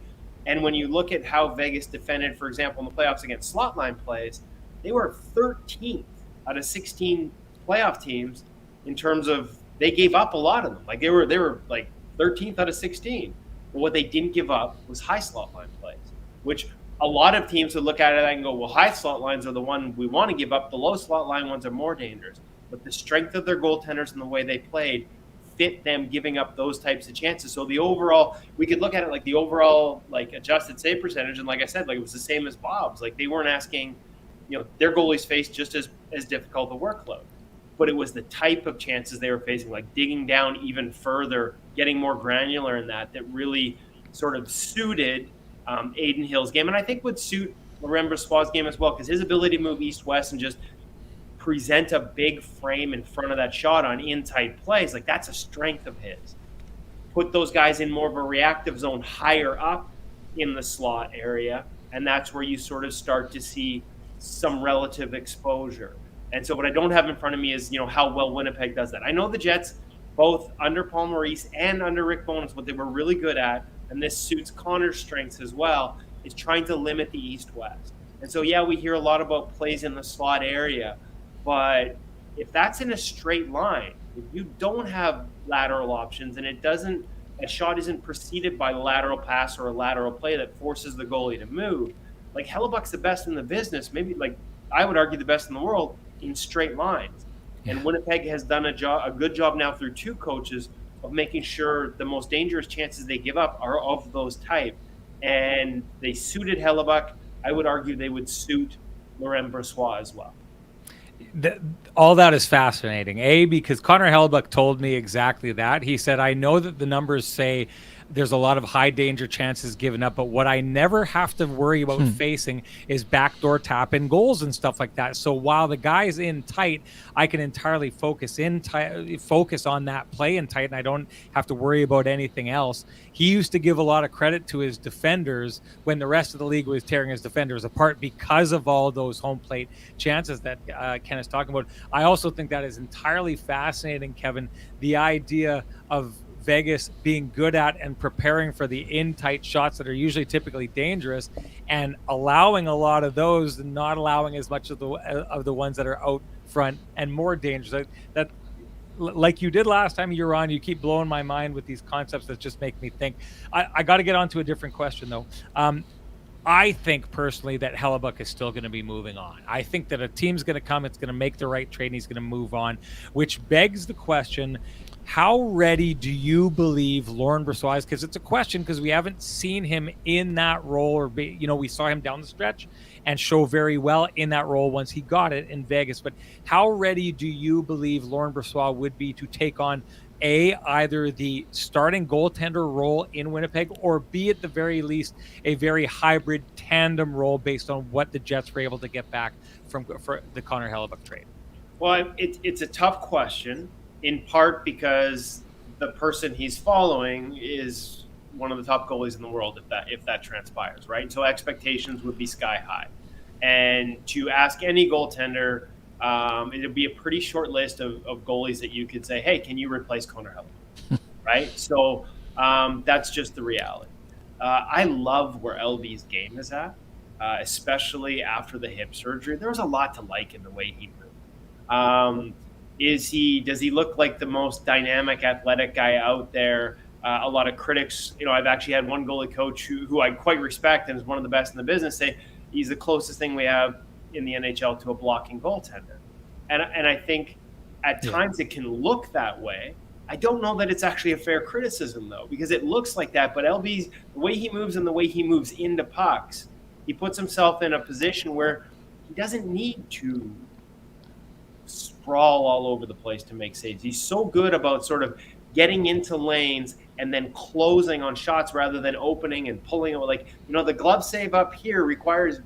And when you look at how Vegas defended, for example, in the playoffs against slot line plays, they were 13th out of 16 playoff teams in terms of they gave up a lot of them. Like, they were like 13th out of 16. But what they didn't give up was high slot line plays, which a lot of teams would look at it and go, well, high slot lines are the one we want to give up. The low slot line ones are more dangerous. But the strength of their goaltenders and the way they played fit them giving up those types of chances. So the overall, we could look at it like the overall, like, adjusted save percentage. And like I said, like, it was the same as Bob's. Like, they weren't asking, their goalies faced just as difficult a workload. But it was the type of chances they were facing, like digging down even further, getting more granular in that really sort of suited Adin Hill's game. And I think would suit Laurent Brossoit's game as well, because his ability to move east-west and just present a big frame in front of that shot on in-tight plays, like, that's a strength of his. Put those guys in more of a reactive zone higher up in the slot area, and that's where you sort of start to see some relative exposure. And so what I don't have in front of me is, how well Winnipeg does that. I know the Jets, both under Paul Maurice and under Rick Bowness, what they were really good at, and this suits Connor's strengths as well, is trying to limit the East-West. And so, we hear a lot about plays in the slot area, but if that's in a straight line, if you don't have lateral options and it doesn't a shot isn't preceded by lateral pass or a lateral play that forces the goalie to move. Like Hellebuck's the best in the business, maybe like I would argue the best in the world in straight lines. And Winnipeg has done a good job now through 2 coaches of making sure the most dangerous chances they give up are of those type. And they suited Hellebuck. I would argue they would suit Laurent Brossoit as well. All that is fascinating. Because Connor Hellebuck told me exactly that. He said, I know that the numbers say there's a lot of high danger chances given up, but what I never have to worry about facing is backdoor tap in goals and stuff like that. So while the guy's in tight, I can entirely focus on that play in tight, and I don't have to worry about anything else. He used to give a lot of credit to his defenders when the rest of the league was tearing his defenders apart because of all those home plate chances that Ken is talking about. I also think that is entirely fascinating, Kevin, the idea of Vegas being good at and preparing for the in-tight shots that are usually typically dangerous, and allowing a lot of those and not allowing as much of the ones that are out front and more dangerous. That like you did last time you were on, you keep blowing my mind with these concepts that just make me think. I got to get on to a different question though. I think personally that Hellebuck is still going to be moving on. I think that a team's going to come, it's going to make the right trade, and he's going to move on, which begs the question, how ready do you believe Laurent Brossoit is? Because it's a question, because we haven't seen him in that role, or we saw him down the stretch and show very well in that role once he got it in Vegas. But how ready do you believe Laurent Brossoit would be to take on either the starting goaltender role in Winnipeg, or B, at the very least, a very hybrid tandem role based on what the Jets were able to get back for the Connor Hellebuck trade? Well, it's a tough question, in part because the person he's following is one of the top goalies in the world if that transpires, right? So expectations would be sky high. And to ask any goaltender, it'd be a pretty short list of goalies that you could say, hey, can you replace Connor Hellebuck? Right? So that's just the reality. I love where LB's game is at, especially after the hip surgery. There was a lot to like in the way he moved. Does he look like the most dynamic, athletic guy out there? A lot of critics, I've actually had one goalie coach who I quite respect and is one of the best in the business say he's the closest thing we have in the NHL to a blocking goaltender. And I think at times it can look that way. I don't know that it's actually a fair criticism, though, because it looks like that. But LB's, the way he moves and the way he moves into pucks, he puts himself in a position where he doesn't need to sprawl all over the place to make saves. He's so good about sort of getting into lanes and then closing on shots rather than opening and pulling. Like, the glove save up here requires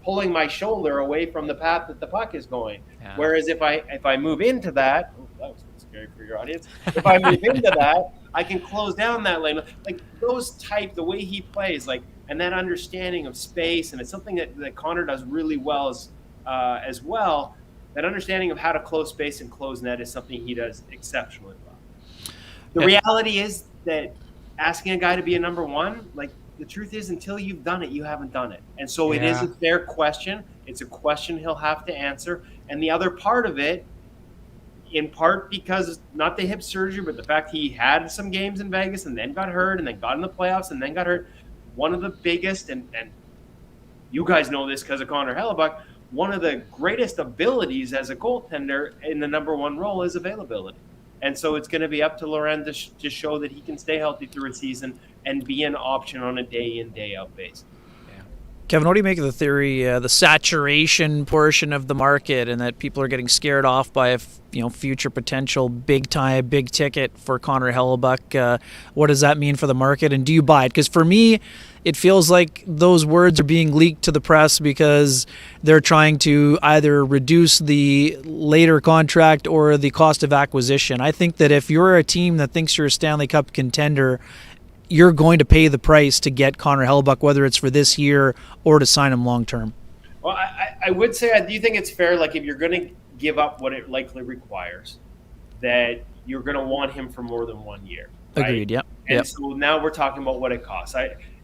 pulling my shoulder away from the path that the puck is going. Yeah. Whereas if I move into that, that was scary for your audience. If I move into that, I can close down that lane. Like the way he plays, and that understanding of space, and it's something that Connor does really well as well. That understanding of how to close space and close net is something he does exceptionally well. The reality is that asking a guy to be a number one, the truth is, until you've done it, you haven't done it. And so it is a fair question. It's a question he'll have to answer. And the other part of it, in part because not the hip surgery, but the fact he had some games in Vegas and then got hurt and then got in the playoffs and then got hurt. One of the biggest, and you guys know this because of Connor Hellebuck, one of the greatest abilities as a goaltender in the number one role is availability. And so it's going to be up to Laurent to show that he can stay healthy through a season and be an option on a day-in, day-out basis. Yeah. Kevin, what do you make of the theory, the saturation portion of the market, and that people are getting scared off by future potential big ticket for Connor Hellebuck? What does that mean for the market, and do you buy it? Because for me, it feels like those words are being leaked to the press because they're trying to either reduce the later contract or the cost of acquisition. I think that if you're a team that thinks you're a Stanley Cup contender, you're going to pay the price to get Connor Hellebuck, whether it's for this year or to sign him long term. Well, I would say, I do think it's fair, if you're going to give up what it likely requires, that you're going to want him for more than 1 year. Right? Agreed, yep. And so now we're talking about what it costs.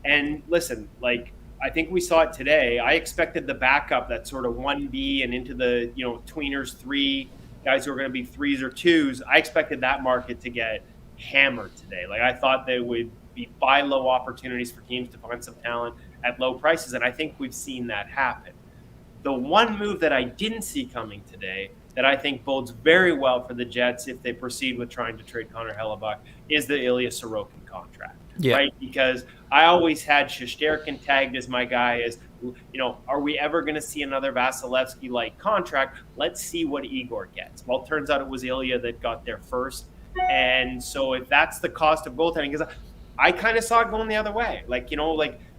And listen, I think we saw it today. I expected the backup, that sort of 1B and into the, tweeners 3, guys who are going to be 3s or 2s. I expected that market to get hammered today. Like, I thought they would be buy low opportunities for teams to find some talent at low prices, and I think we've seen that happen. The one move that I didn't see coming today that I think bodes very well for the Jets if they proceed with trying to trade Connor Hellebuck is the Ilya Sorokin contract, right? Because I always had Shesterkin tagged as my guy as, are we ever going to see another Vasilevsky-like contract? Let's see what Igor gets. Well, it turns out it was Ilya that got there first. And so if that's the cost of goaltending, because I kind of saw it going the other way. Like,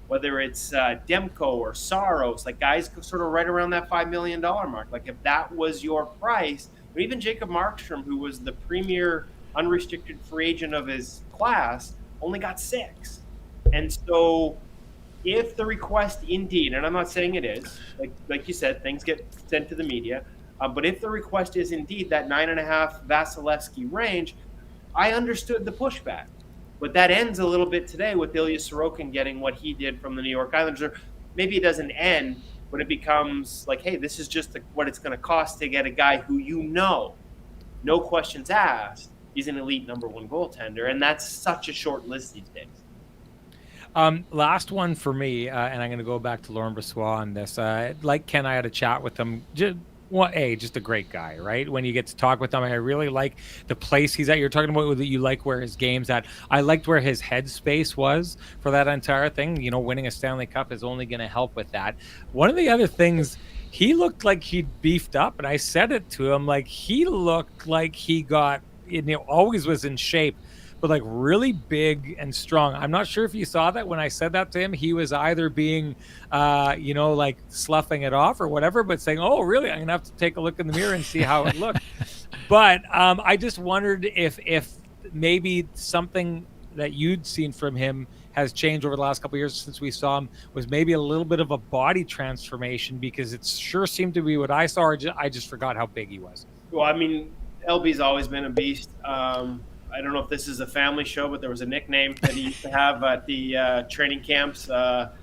whether it's Demko or Saros, like guys sort of right around that $5 million mark. Like, if that was your price, or even Jacob Markstrom, who was the premier unrestricted free agent of his class, only got 6. And so if the request indeed, and I'm not saying it is, like you said, things get sent to the media, but if the request is indeed that 9.5 Vasilevsky range, I understood the pushback. But that ends a little bit today with Ilya Sorokin getting what he did from the New York Islanders. Or maybe it doesn't end, but it becomes like, hey, this is just what it's going to cost to get a guy who no questions asked, he's an elite number 1 goaltender. And that's such a short list these days. Last one for me, and I'm going to go back to Laurent Brossoit on this. Like Ken, I had a chat with him. Just a great guy, right? When you get to talk with him, I really like the place he's at. You're talking about that you like where his game's at. I liked where his headspace was for that entire thing. Winning a Stanley Cup is only going to help with that. One of the other things, he looked like he'd beefed up, and I said it to him, like he looked like he got, always was in shape, but like really big and strong. I'm not sure if you saw that when I said that to him. He was either being, like sloughing it off or whatever, but saying, "Oh, really? I'm gonna have to take a look in the mirror and see how it looked." But I just wondered if maybe something that you'd seen from him has changed over the last couple of years since we saw him, was maybe a little bit of a body transformation, because it sure seemed to be what I saw. Or I just forgot how big he was. Well, I mean, LB's always been a beast. I don't know if this is a family show, but there was a nickname that he used to have at the training camps that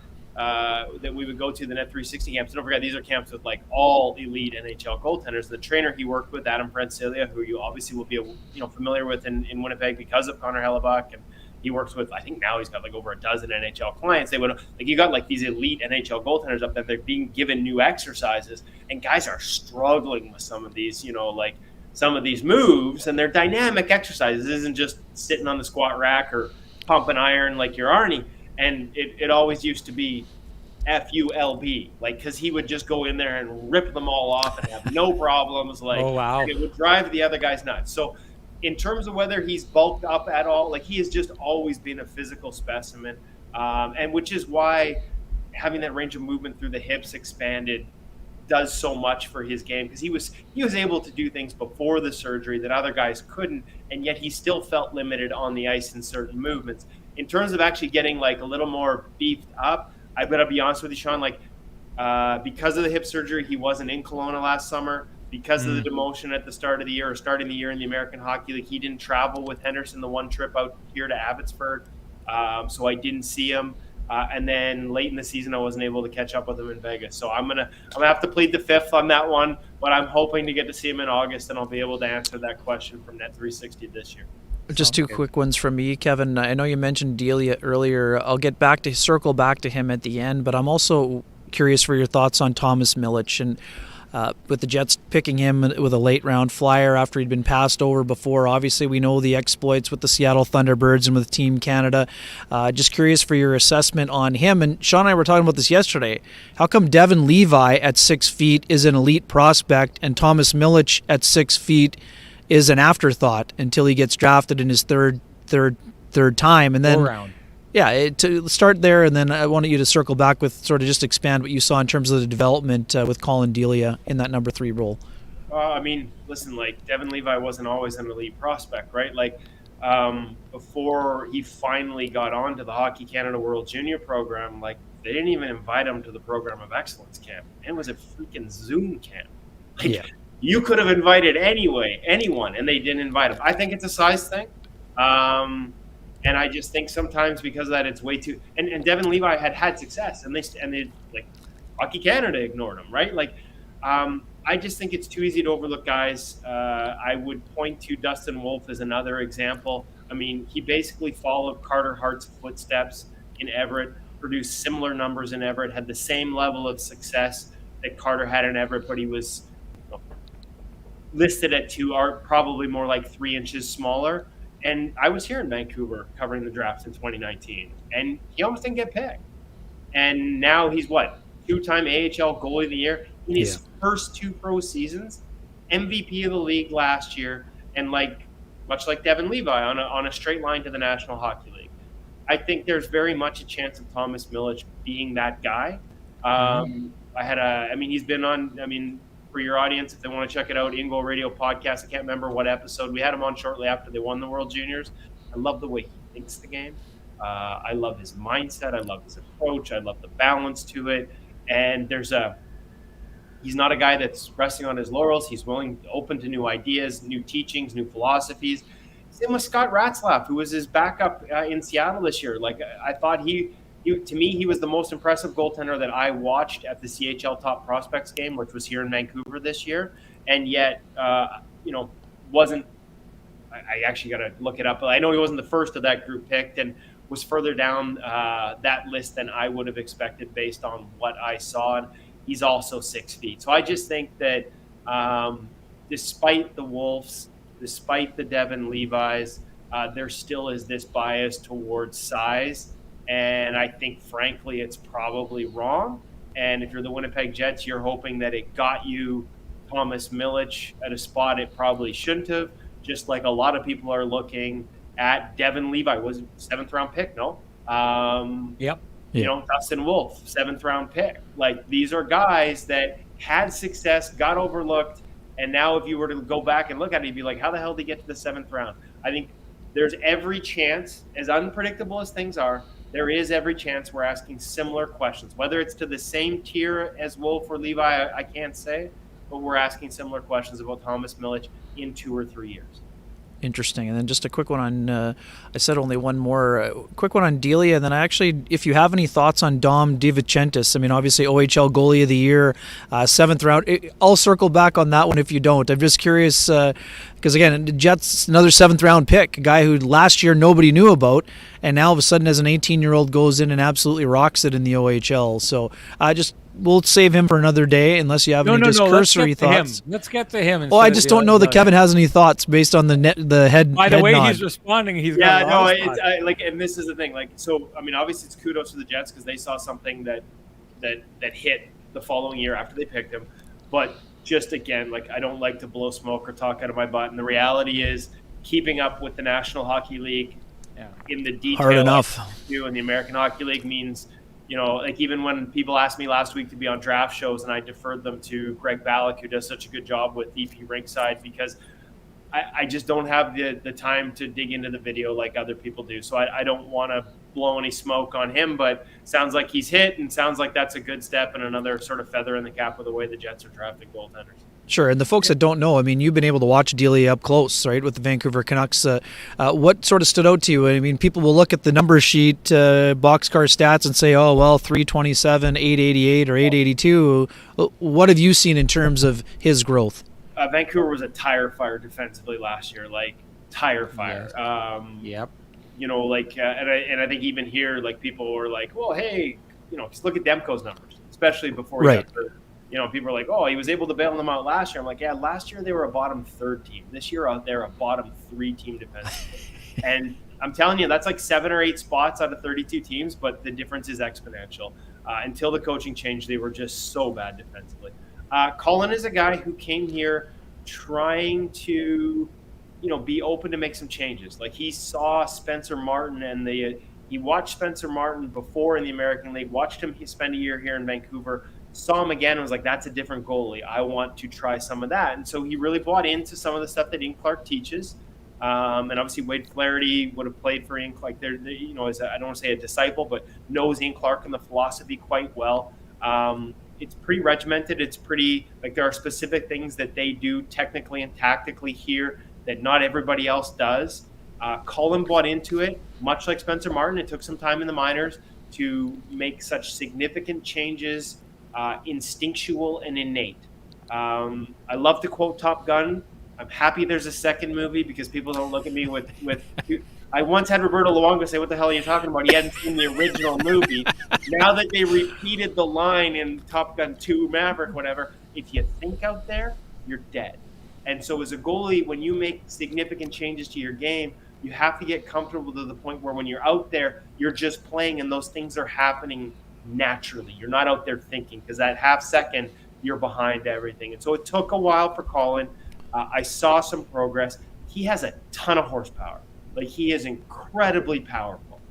we would go to, the Net 360 camps. And don't forget, these are camps with like all elite NHL goaltenders. The trainer he worked with, Adam Francilia, who you obviously will be familiar with in Winnipeg because of Connor Hellebuck, and he works with, I think now he's got like over a dozen NHL clients. They would like, you got like these elite NHL goaltenders up there. They're being given new exercises, and guys are struggling with some of these, some of these moves, and they're dynamic exercises. It isn't just sitting on the squat rack or pumping iron like you're Arnie. And it always used to be FULB, like, because he would just go in there and rip them all off and have no problems. Like, oh, wow. It would drive the other guys nuts. So in terms of whether he's bulked up at all, like, he has just always been a physical specimen, and which is why having that range of movement through the hips expanded does so much for his game, because he was able to do things before the surgery that other guys couldn't, and yet he still felt limited on the ice in certain movements. In terms of actually getting like a little more beefed up, I better be honest with you, Sean, like because of the hip surgery, he wasn't in Kelowna last summer. Because of the demotion at the start of the year, or starting the year in the American Hockey League, he didn't travel with Henderson the one trip out here to Abbotsford, so I didn't see him. And then late in the season, I wasn't able to catch up with him in Vegas. So I'm gonna have to plead the fifth on that one. But I'm hoping to get to see him in August, and I'll be able to answer that question from Net 360 this year. Just two quick ones from me, Kevin. I know you mentioned Delia earlier. I'll circle back to him at the end, but I'm also curious for your thoughts on Thomas Milic, and with the Jets picking him with a late round flyer after he'd been passed over before. Obviously, we know the exploits with the Seattle Thunderbirds and with Team Canada. Just curious for your assessment on him. And Sean and I were talking about this yesterday. How come Devin Levi at 6 feet is an elite prospect, and Thomas Milic at 6 feet is an afterthought until he gets drafted in his third time? And then round. Yeah, to start there, and then I wanted you to circle back with sort of just expand what you saw in terms of the development with Colin Delia in that number 3 role. I mean, listen, like, Devin Levi wasn't always an elite prospect, right? Like, before he finally got onto the Hockey Canada World Junior program, like, they didn't even invite him to the Program of Excellence camp. It was a freaking Zoom camp. Like, yeah. You could have invited anyone, and they didn't invite him. I think it's a size thing. And I just think sometimes because of that, it's way too. And Devin Levi had success, and they like Hockey Canada ignored him, right? Like, I just think it's too easy to overlook guys. I would point to Dustin Wolf as another example. I mean, he basically followed Carter Hart's footsteps in Everett, produced similar numbers in Everett, had the same level of success that Carter had in Everett, but he was listed at 2, are probably more like 3 inches smaller. And I was here in Vancouver covering the draft in 2019, and he almost didn't get picked. And now he's what? 2-time AHL goalie of the year in his first 2 pro seasons, MVP of the league last year, and much like Devin Levi on a straight line to the National Hockey League. I think there's very much a chance of Thomas Milic being that guy. He's been on, for your audience, if they want to check it out, In-Goal Radio podcast. I can't remember what episode. We had him on shortly after they won the World Juniors. I love the way he thinks the game. I love his mindset. I love his approach. I love the balance to it. And he's not a guy that's resting on his laurels. He's open to new ideas, new teachings, new philosophies. Same with Scott Ratzlaff, who was his backup in Seattle this year. I thought to me, he was the most impressive goaltender that I watched at the CHL Top Prospects game, which was here in Vancouver this year. And yet, wasn't. I actually got to look it up. But I know he wasn't the first of that group picked, and was further down that list than I would have expected based on what I saw. And he's also 6 feet. So I just think that despite the Wolves, despite the Devin Levis, there still is this bias towards size. And I think, frankly, it's probably wrong. And if you're the Winnipeg Jets, you're hoping that it got you Thomas Milic at a spot it probably shouldn't have, just like a lot of people are looking at Devin Levi. Was 7th round pick, no? Dustin Wolf, 7th round pick. These are guys that had success, got overlooked, and now if you were to go back and look at it, you'd be like, how the hell did he get to the 7th round? I think there's every chance, as unpredictable as things are, there is every chance we're asking similar questions. Whether it's to the same tier as Wolf or Levi, I can't say, but we're asking similar questions about Thomas Milic in 2 or 3 years. Interesting. And then just a quick one on, I said only one more, quick one on Delia. And then if you have any thoughts on Dom DiVincentis, obviously OHL goalie of the year, 7th round. I'll circle back on that one if you don't. I'm just curious, because again, the Jets, another 7th round pick, a guy who last year nobody knew about, and now all of a sudden as an 18-year-old goes in and absolutely rocks it in the OHL. So we'll save him for another day unless you have any cursory thoughts. Let's get to him. Well, I just don't know that Kevin has any thoughts based on the head. By the way nod. he's responding, he's and this is the thing. Obviously it's kudos to the Jets because they saw something that hit the following year after they picked him. But just again, I don't like to blow smoke or talk out of my butt. And the reality is, keeping up with the National Hockey League in the detail hard enough. In the American Hockey League means. Even when people asked me last week to be on draft shows and I deferred them to Greg Ballack, who does such a good job with EP Rinkside, because I just don't have the time to dig into the video like other people do. So I don't want to blow any smoke on him, but sounds like he's hit and sounds like that's a good step and another sort of feather in the cap of the way the Jets are drafting goaltenders. Sure, and the folks that don't know, you've been able to watch Delia up close, right, with the Vancouver Canucks. What sort of stood out to you? People will look at the number sheet, boxcar stats, and say, 327, 888, or 882. What have you seen in terms of his growth? Vancouver was a tire fire defensively last year, tire fire. Yep. And I think even here, people were like, well, hey, just look at Demko's numbers, especially before he got hurt. People are like, oh, he was able to bail them out last year. I'm like, yeah, last year they were a bottom 3rd team. This year they're a bottom 3 team defensively. And I'm telling you, that's 7 or 8 spots out of 32 teams, but the difference is exponential. Until the coaching change, they were just so bad defensively. Colin is a guy who came here trying to, be open to make some changes. He saw Spencer Martin and he watched Spencer Martin before in the American League, watched him spend a year here in Vancouver, saw him again and was like, that's a different goalie. I want to try some of that. And so he really bought into some of the stuff that Ian Clark teaches. And obviously Wade Flaherty would have played for Ian Clark. I don't want to say a disciple, but knows Ian Clark and the philosophy quite well. It's pretty regimented. It's pretty, there are specific things that they do technically and tactically here that not everybody else does. Colin bought into it, much like Spencer Martin. It took some time in the minors to make such significant changes, instinctual and innate. I love to quote Top Gun. I'm happy there's a second movie because people don't look at me with I once had Roberto Luongo say, "What the hell are you talking about?" He hadn't seen the original movie. Now that they repeated the line in Top Gun 2 Maverick, whatever, if you think out there, you're dead. And so as a goalie, when you make significant changes to your game, you have to get comfortable to the point where when you're out there, you're just playing and those things are happening naturally. You're not out there thinking, because that half second, you're behind everything. And so it took a while for Colin. I saw some progress. He has a ton of horsepower. Like, he is incredibly powerful.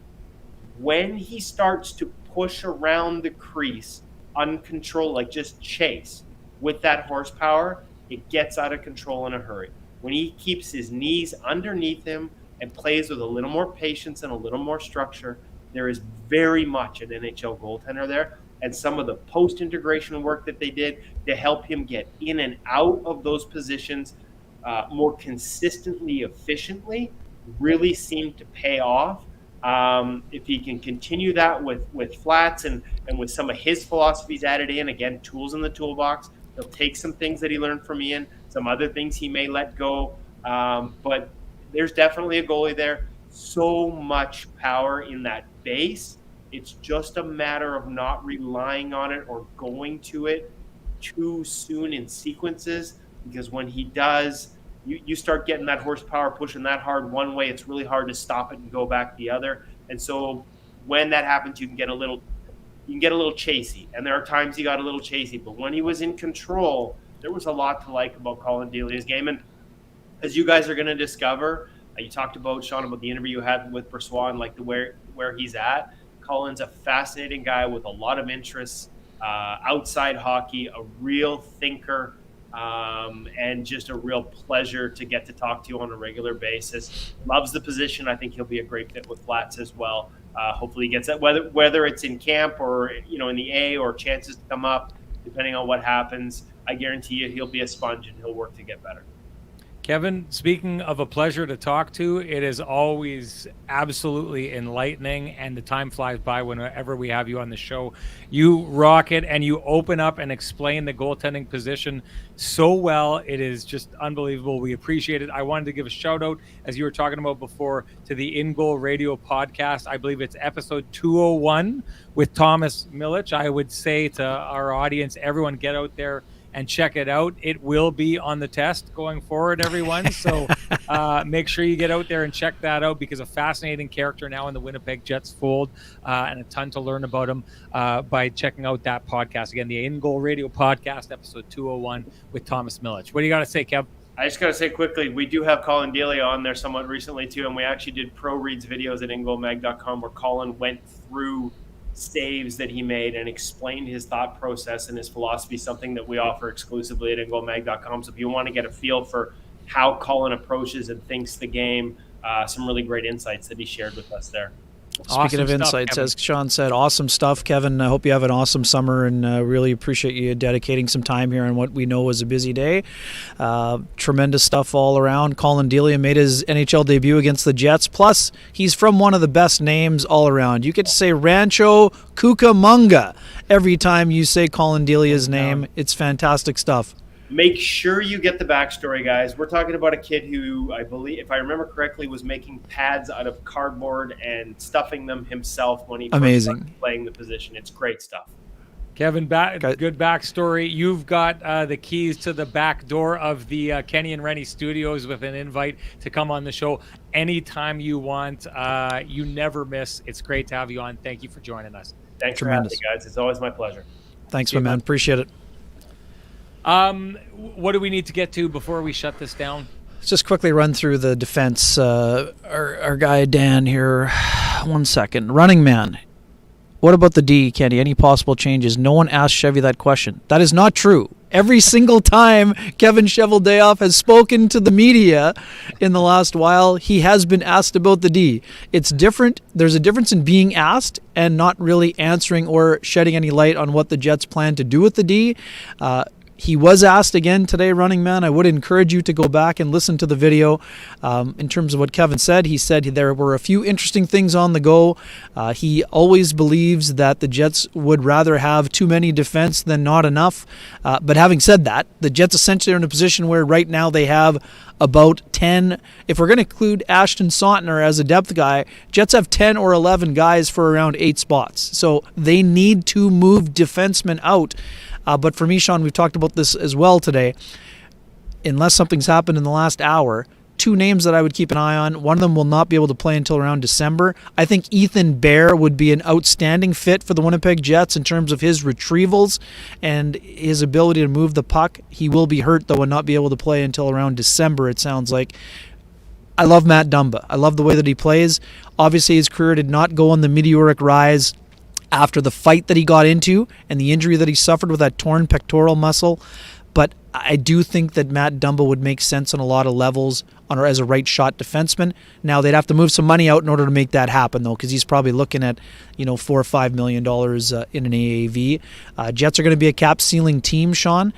When he starts to push around the crease uncontrolled, like just chase with that horsepower, it gets out of control in a hurry. When he keeps his knees underneath him and plays with a little more patience and a little more structure, there is very much an NHL goaltender there. And some of the post-integration work that they did to help him get in and out of those positions more consistently, efficiently, really seemed to pay off. If he can continue that with Flats and with some of his philosophies added in, again, tools in the toolbox, he'll take some things that he learned from Ian, some other things he may let go. But there's definitely a goalie there. So much power in that base. It's just a matter of not relying on it or going to it too soon in sequences, because when he does, you start getting that horsepower pushing that hard one way, it's really hard to stop it and go back the other. And so when that happens, you can get a little chasey. And there are times he got a little chasey, but when he was in control, there was a lot to like about Colin Delia's game. And as you guys are going to discover, you talked about, Sean, about the interview you had with Brossoit and like where he's at. Colin's a fascinating guy with a lot of interests outside hockey, a real thinker, and just a real pleasure to get to talk to you on a regular basis. Loves the position. I think he'll be a great fit with Flats as well. Hopefully he gets that, whether it's in camp or in the A or chances to come up, depending on what happens. I guarantee you he'll be a sponge and he'll work to get better. Kevin, speaking of a pleasure to talk to, it is always absolutely enlightening, and the time flies by whenever we have you on the show. You rock it, and you open up and explain the goaltending position so well. It is just unbelievable. We appreciate it. I wanted to give a shout out, as you were talking about before, to the In Goal Radio podcast. I believe it's episode 201 with Thomas Milich. I would say to our audience, everyone get out there and check it out. It will be on the test going forward, everyone. So make sure you get out there and check that out, because a fascinating character now in the Winnipeg Jets fold, and a ton to learn about him by checking out that podcast. Again, the In Goal Radio podcast, episode 201 with Thomas Milich. What do you got to say, Kev? I just got to say quickly, we do have Colin Delia on there somewhat recently too, and we actually did pro reads videos at ingoalmag.com where Colin went through saves that he made and explained his thought process and his philosophy, something that we offer exclusively at ingoalmag.com. So if you want to get a feel for how Colin approaches and thinks the game, some really great insights that he shared with us there. Speaking of insights, as Sean said, awesome stuff, Kevin. I hope you have an awesome summer, and really appreciate you dedicating some time here on what we know was a busy day. Tremendous stuff all around. Colin Delia made his NHL debut against the Jets. Plus, he's from one of the best names all around. You get to say Rancho Cucamonga every time you say Colin Delia's name. It's fantastic stuff. Make sure you get the backstory, guys. We're talking about a kid who, I believe, if I remember correctly, was making pads out of cardboard and stuffing them himself when he first started playing the position. It's great stuff. Kevin, good backstory. You've got the keys to the back door of the Kenny and Renny studios with an invite to come on the show anytime you want. You never miss. It's great to have you on. Thank you for joining us. Thanks for having me, guys. It's always my pleasure. Thanks, my man. Appreciate it. What do we need to get to before we shut this down? Let's just quickly run through the defense. Our guy Dan here. 1 second. Running man. What about the D, Kenny? Any possible changes? No one asked Chevy that question. That is not true. Every single time Kevin Cheveldayoff has spoken to the media in the last while, he has been asked about the D. It's different. There's a difference in being asked and not really answering or shedding any light on what the Jets plan to do with the D. He was asked again today, running man. I would encourage you to go back and listen to the video. In terms of what Kevin said, he said there were a few interesting things on the go. He always believes that the Jets would rather have too many defense than not enough. But having said that, the Jets essentially are in a position where right now they have about 10. If we're going to include Ashton Sautner as a depth guy, Jets have 10 or 11 guys for around 8 spots. So they need to move defensemen out. But for me, Sean, we've talked about this as well today. Unless something's happened in the last hour, 2 names that I would keep an eye on. One of them will not be able to play until around December. I think Ethan Bear would be an outstanding fit for the Winnipeg Jets in terms of his retrievals and his ability to move the puck. He will be hurt, though, and not be able to play until around December, it sounds like. I love Matt Dumba. I love the way that he plays. Obviously, his career did not go on the meteoric rise after the fight that he got into and the injury that he suffered with that torn pectoral muscle. But I do think that Matt Dumba would make sense on a lot of levels as a right shot defenseman. Now they'd have to move some money out in order to make that happen, though, because he's probably looking at $4 or $5 million in an AAV. Jets are going to be a cap ceiling team, Sean.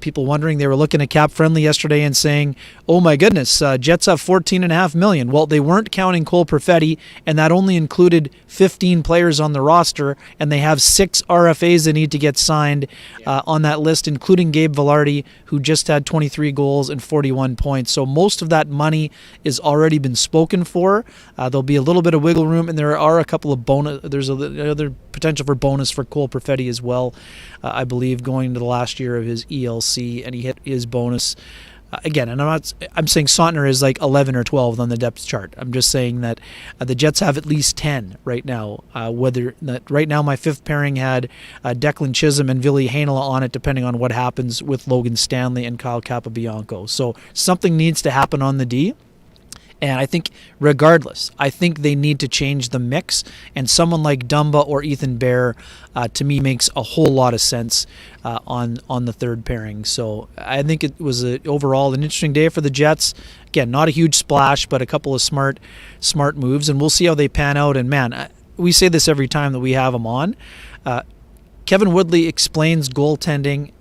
People wondering, they were looking at Cap Friendly yesterday and saying, "Oh my goodness, Jets have $14.5 million." Well, they weren't counting Cole Perfetti, and that only included 15 players on the roster, and they have 6 RFAs that need to get signed on that list, including Gabe Vilardi, who just had 23 goals and 41 points. So most of that money is already been spoken for. There'll be a little bit of wiggle room, and there are a couple of bonus. There's another potential for bonus for Cole Perfetti as well. I believe going into the last year of his ELC, and he hit his bonus. Again, and I'm saying Sautner is like 11 or 12 on the depth chart. I'm just saying that the Jets have at least 10 right now. Right now my 5th pairing had Declan Chisholm and Ville Heinola on it, depending on what happens with Logan Stanley and Kyle Capobianco. So something needs to happen on the D. And I think regardless, I think they need to change the mix. And someone like Dumba or Ethan Bear, to me, makes a whole lot of sense on the 3rd pairing. So I think it was overall an interesting day for the Jets. Again, not a huge splash, but a couple of smart moves. And we'll see how they pan out. And man, we say this every time that we have them on. Kevin Woodley explains goaltending.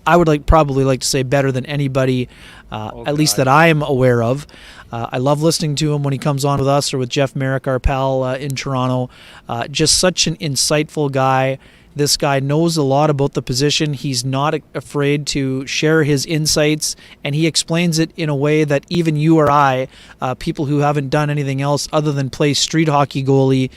I would probably like to say better than anybody, at least that I am aware of. I love listening to him when he comes on with us or with Jeff Merrick, our pal in Toronto. Just such an insightful guy. This guy knows a lot about the position. He's not afraid to share his insights, and he explains it in a way that even you or I, people who haven't done anything else other than play street hockey goalie,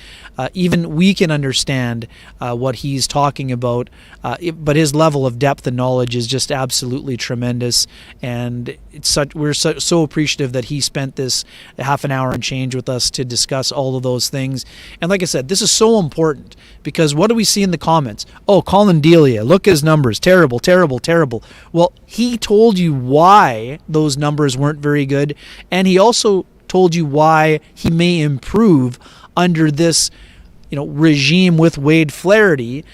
even we can understand what he's talking about. But his level of depth and knowledge is just absolutely tremendous, and we're so appreciative that he spent this half an hour and change with us to discuss all of those things. And like I said, this is so important because what do we see in the comments? Oh, Colin Delia, look at his numbers. Terrible, terrible, terrible. Well, he told you why those numbers weren't very good, and he also told you why he may improve under this, regime with Wade Flaherty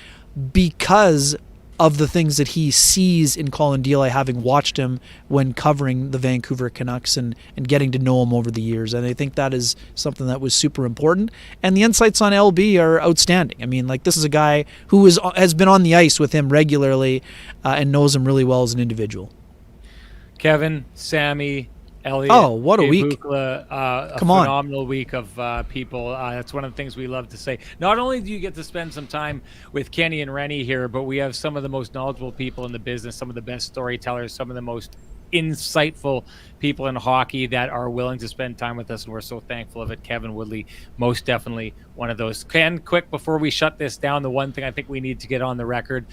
because of the things that he sees in Colin Delia, having watched him when covering the Vancouver Canucks and getting to know him over the years. And I think that is something that was super important. And the insights on LB are outstanding. I mean, this is a guy who has been on the ice with him regularly and knows him really well as an individual. Kevin, Sammy, Elliot. Oh, what a week. Bukla, a phenomenal week of people. That's one of the things we love to say. Not only do you get to spend some time with Kenny and Renny here, but we have some of the most knowledgeable people in the business, some of the best storytellers, some of the most insightful people in hockey that are willing to spend time with us, and we're so thankful of it. Kevin Woodley, most definitely one of those. Ken, quick, before we shut this down, the one thing I think we need to get on the record,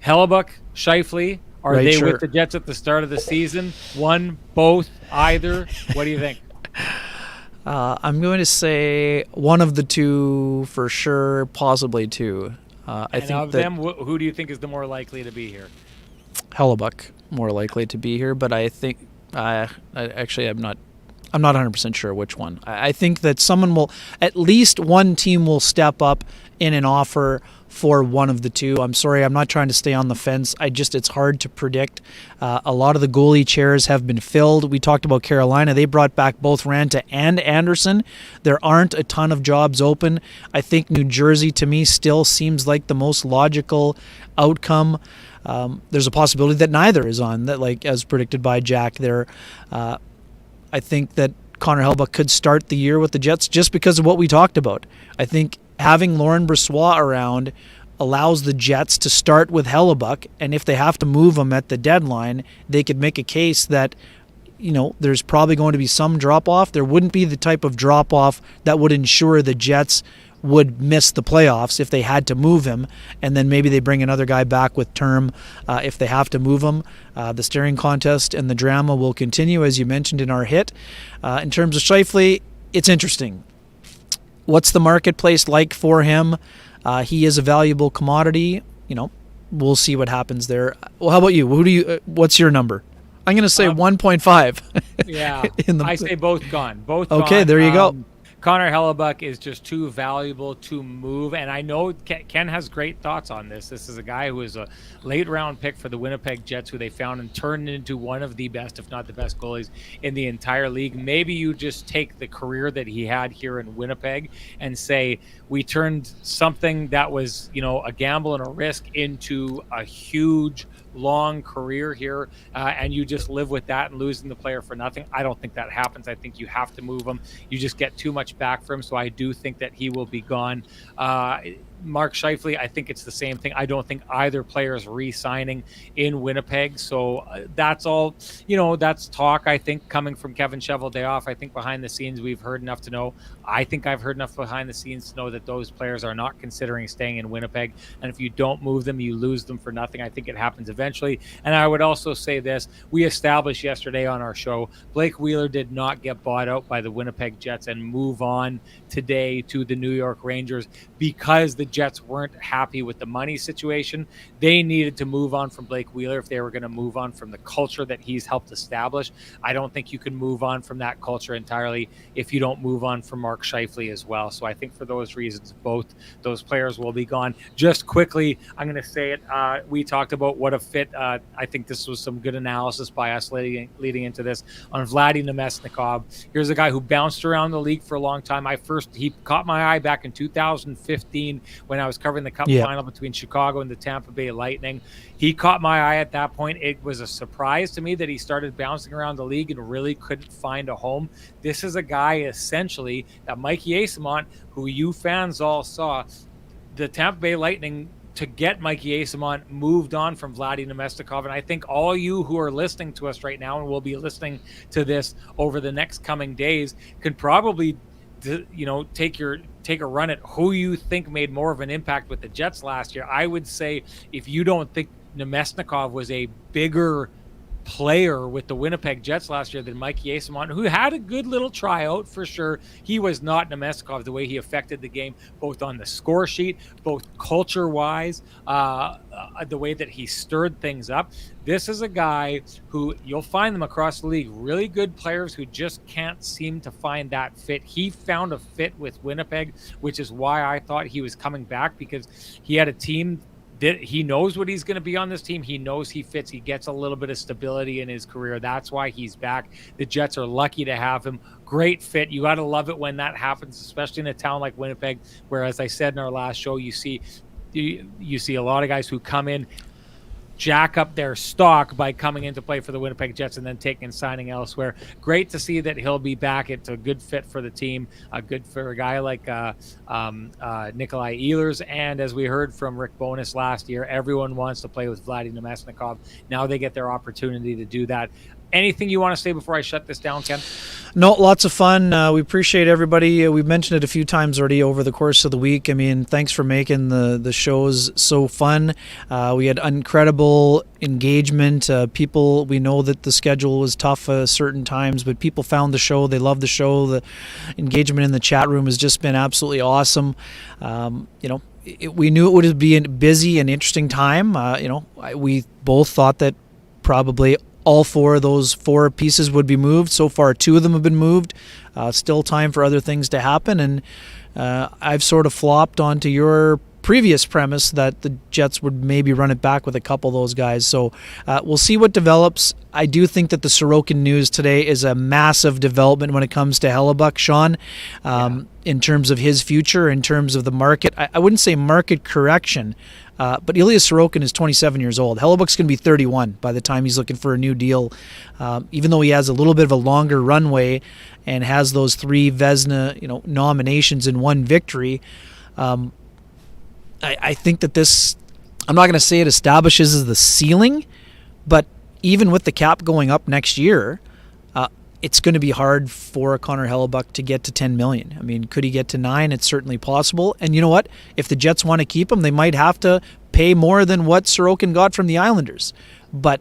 Hellebuck, Scheifele, are they with the Jets at the start of the season? One, both, either? What do you think? I'm going to say one of the two for sure, possibly two. I think of them, who do you think is the more likely to be here? Hellebuck, more likely to be here, but I think I'm not 100% sure which one. I think that at least one team will step up in an offer for one of the two. I'm sorry, I'm not trying to stay on the fence. It's hard to predict. A lot of the goalie chairs have been filled. We talked about Carolina. They brought back both Ranta and Anderson. There aren't a ton of jobs open. I think New Jersey, to me, still seems like the most logical outcome. there's a possibility that neither is on, that, like, as predicted by Jack there. I think that Connor Hellebuyck could start the year with the Jets just because of what we talked about. I think having Laurent Brossoit around allows the Jets to start with Hellebuyck, and if they have to move him at the deadline, they could make a case that, there's probably going to be some drop-off. There wouldn't be the type of drop-off that would ensure the Jets would miss the playoffs if they had to move him, and then maybe they bring another guy back with term if they have to move him. The staring contest and the drama will continue, as you mentioned in our hit. In terms of Scheifele, it's interesting. What's the marketplace like for him? He is a valuable commodity. We'll see what happens there. Well, how about you? What's your number? I'm going to say 1.5. Yeah, I say both gone. Both okay, gone. There you go. Connor Hellebuyck is just too valuable to move, and I know Ken has great thoughts on this. This is a guy who is a late-round pick for the Winnipeg Jets, who they found and turned into one of the best, if not the best, goalies in the entire league. Maybe you just take the career that he had here in Winnipeg and say, we turned something that was, a gamble and a risk into a huge, long career here, and you just live with that and losing the player for nothing. I don't think that happens. I think you have to move him. You just get too much back for him, so I do think that he will be gone. Mark Scheifele, I think it's the same thing. I don't think either player is re-signing in Winnipeg, so that's all, that's talk, I think, coming from Kevin Cheveldayoff. I think behind the scenes we've heard enough to know. I think I've heard enough behind the scenes to know that those players are not considering staying in Winnipeg, and if you don't move them, you lose them for nothing. I think it happens eventually. And I would also say this, we established yesterday on our show, Blake Wheeler did not get bought out by the Winnipeg Jets and move on today to the New York Rangers because the Jets weren't happy with the money situation. They needed to move on from Blake Wheeler if they were going to move on from the culture that he's helped establish. I don't think you can move on from that culture entirely if you don't move on from Mark Scheifele as well. So I think for those reasons, both those players will be gone. Just quickly, I'm going to say it. We talked about what a fit. I think this was some good analysis by us leading into this on Vladdy Namestnikov. Here's a guy who bounced around the league for a long time. He caught my eye back in 2015 when I was covering the Cup final between Chicago and the Tampa Bay Lightning. He caught my eye at that point. It was a surprise to me that he started bouncing around the league and really couldn't find a home. This is a guy essentially that Mikey Eyssimont, who you fans all saw, the Tampa Bay Lightning, to get Mikey Eyssimont, moved on from Vladdy Namestnikov. And I think all you who are listening to us right now and will be listening to this over the next coming days can probably take a run at who you think made more of an impact with the Jets last year. I would say if you don't think Namestnikov was a bigger player with the Winnipeg Jets last year than Mikey Eyssimont, who had a good little tryout for sure, he was not Namestnikov the way he affected the game, both on the score sheet, both culture-wise, the way that he stirred things up. This is a guy who you'll find them across the league, really good players who just can't seem to find that fit. He found a fit with Winnipeg, which is why I thought he was coming back, because he had a team that he knows what he's going to be on this team. He knows he fits. He gets a little bit of stability in his career. That's why he's back. The Jets are lucky to have him. Great fit. You got to love it when that happens, especially in a town like Winnipeg, where, as I said in our last show, you see a lot of guys who come in, jack up their stock by coming into play for the Winnipeg Jets and then taking and signing elsewhere. Great to see that he'll be back. It's a good fit for the team, good for a guy like Nikolai Ehlers. And as we heard from Rick Bowness last year, everyone wants to play with Vladdy Namestnikov. Now they get their opportunity to do that. Anything you want to say before I shut this down, Ken? No, lots of fun. We appreciate everybody. We've mentioned it a few times already over the course of the week. I mean, thanks for making the shows so fun. We had incredible engagement. People, we know that the schedule was tough certain times, but people found the show. They loved the show. The engagement in the chat room has just been absolutely awesome. We knew it would be a busy and interesting time. We both thought that probably all four of those four pieces would be moved. So far, two of them have been moved. Still time for other things to happen. And I've sort of flopped onto your previous premise that the Jets would maybe run it back with a couple of those guys. So we'll see what develops. I do think that the Sorokin news today is a massive development when it comes to Hellebuck, Sean, in terms of his future, in terms of the market. I wouldn't say market correction, but Ilya Sorokin is 27 years old. Hellebuck's going to be 31 by the time he's looking for a new deal, even though he has a little bit of a longer runway and has those 3 Vezina nominations and 1 victory. I think that this, I'm not going to say it establishes the ceiling, but even with the cap going up next year, it's going to be hard for Connor Hellebuck to get to 10 million. I mean, could he get to 9? It's certainly possible. And you know what? If the Jets want to keep him, they might have to pay more than what Sorokin got from the Islanders. But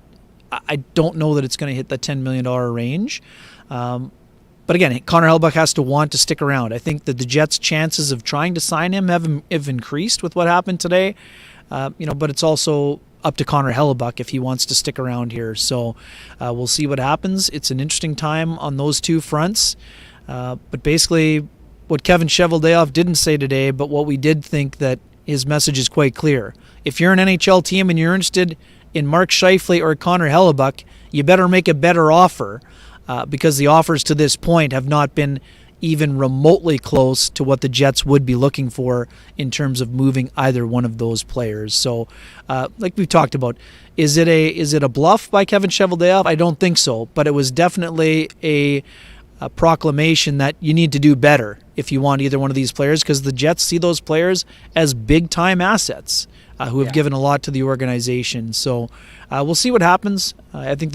I don't know that it's going to hit the $10 million range. But again, Connor Hellebuck has to want to stick around. I think that the Jets' chances of trying to sign him have increased with what happened today. But it's also up to Connor Hellebuck if he wants to stick around here. So we'll see what happens. It's an interesting time on those 2 fronts. But basically, what Kevin Cheveldayoff didn't say today, but what we did think that his message is quite clear. If you're an NHL team and you're interested in Mark Scheifele or Connor Hellebuck, you better make a better offer. Because the offers to this point have not been even remotely close to what the Jets would be looking for in terms of moving either one of those players. So, like we've talked about, is it a bluff by Kevin Cheveldayoff? I don't think so, but it was definitely a proclamation that you need to do better if you want either one of these players, because the Jets see those players as big-time assets who have given a lot to the organization. So, we'll see what happens. I think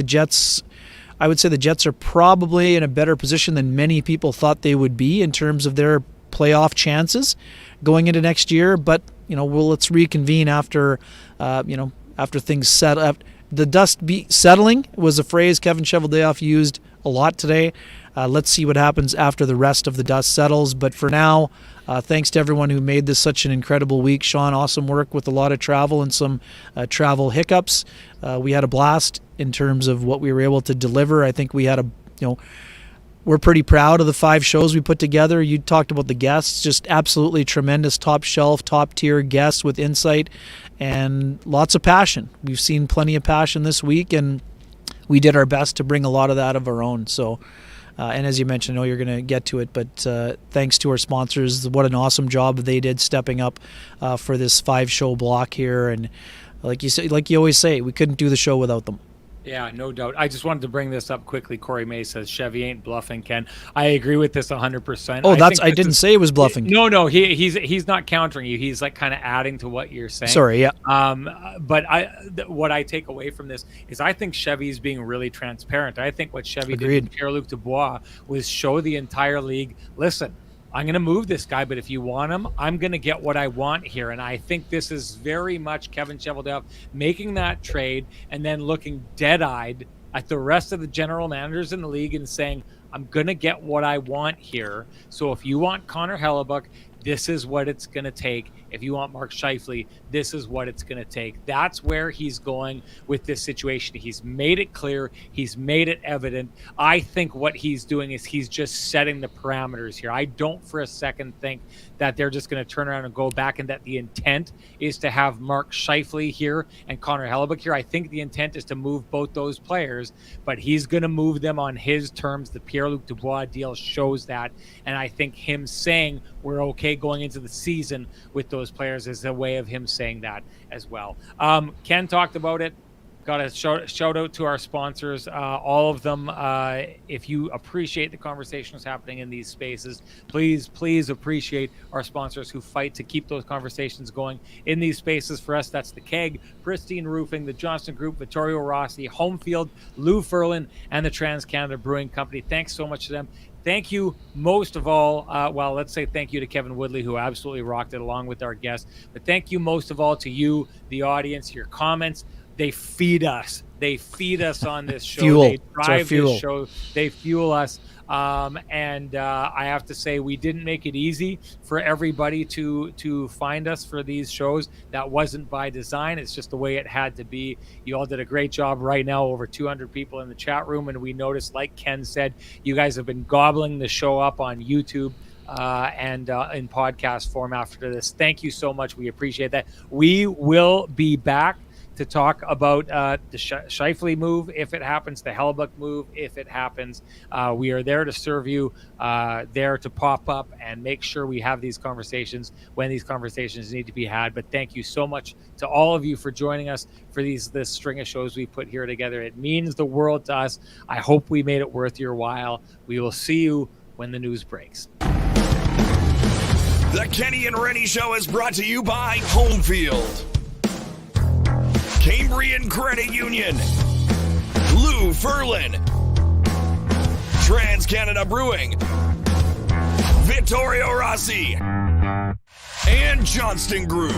I would say the Jets are probably in a better position than many people thought they would be in terms of their playoff chances going into next year. But let's reconvene after things settle. The dust be settling was a phrase Kevin Cheveldayoff used a lot today. Let's see what happens after the rest of the dust settles. But for now, thanks to everyone who made this such an incredible week. Sean, awesome work with a lot of travel and some travel hiccups. We had a blast in terms of what we were able to deliver. I think we had we're pretty proud of the 5 shows we put together. You talked about the guests, just absolutely tremendous, top shelf, top tier guests with insight and lots of passion. We've seen plenty of passion this week, and we did our best to bring a lot of that of our own. So, and as you mentioned, I know you're going to get to it, but thanks to our sponsors. What an awesome job they did stepping up for this 5-show block here. And like you always say, we couldn't do the show without them. Yeah, no doubt. I just wanted to bring this up quickly. Corey May says Chevy ain't bluffing, Ken. I agree with this 100%. Oh, I didn't say it was bluffing. No, he's not countering you. He's like kind of adding to what you're saying. Sorry, yeah. But what I take away from this is I think Chevy's being really transparent. I think what Chevy did with Pierre-Luc Dubois was show the entire league, listen, I'm going to move this guy, but if you want him, I'm going to get what I want here. And I think this is very much Kevin Cheveldayoff making that trade and then looking dead-eyed at the rest of the general managers in the league and saying, I'm going to get what I want here. So if you want Connor Hellebuck, this is what it's going to take. If you want Mark Scheifele, this is what it's going to take. That's where he's going with this situation. He's made it clear. He's made it evident. I think what he's doing is he's just setting the parameters here. I don't for a second think that they're just going to turn around and go back and that the intent is to have Mark Scheifele here and Connor Hellebuck here. I think the intent is to move both those players, but he's going to move them on his terms. The Pierre-Luc Dubois deal shows that, and I think him saying we're okay going into the season with those players is a way of him saying that as well. Ken talked about it. Got a shout out to our sponsors, all of them. If you appreciate the conversations happening in these spaces, please appreciate our sponsors who fight to keep those conversations going in these spaces. For us, that's the Keg, Pristine Roofing, the Johnston Group, Vittorio Rossi, Homefield, Lou Ferlin, and the Trans-Canada Brewing Company. Thanks so much to them. Thank you most of all. Let's say thank you to Kevin Woodley, who absolutely rocked it along with our guests. But thank you most of all to you, the audience, your comments. They feed us. They feed us on this show. Fuel. They drive this show. They fuel us. I have to say, we didn't make it easy for everybody to find us for these shows. That wasn't by design. It's just the way it had to be. You all did a great job right now. Over 200 people in the chat room. And we noticed, like Ken said, you guys have been gobbling the show up on YouTube. and in podcast form after this. Thank you so much. We appreciate that. We will be back to talk about the Scheifele move, if it happens, the Hellebuyck move, if it happens. We are there to serve you, there to pop up and make sure we have these conversations when these conversations need to be had. But thank you so much to all of you for joining us for this string of shows we put here together. It means the world to us. I hope we made it worth your while. We will see you when the news breaks. The Kenny and Renny Show is brought to you by Homefield, Cambrian Credit Union, Lou Ferlin, Trans-Canada Brewing, Vittorio Rossi, and Johnston Group.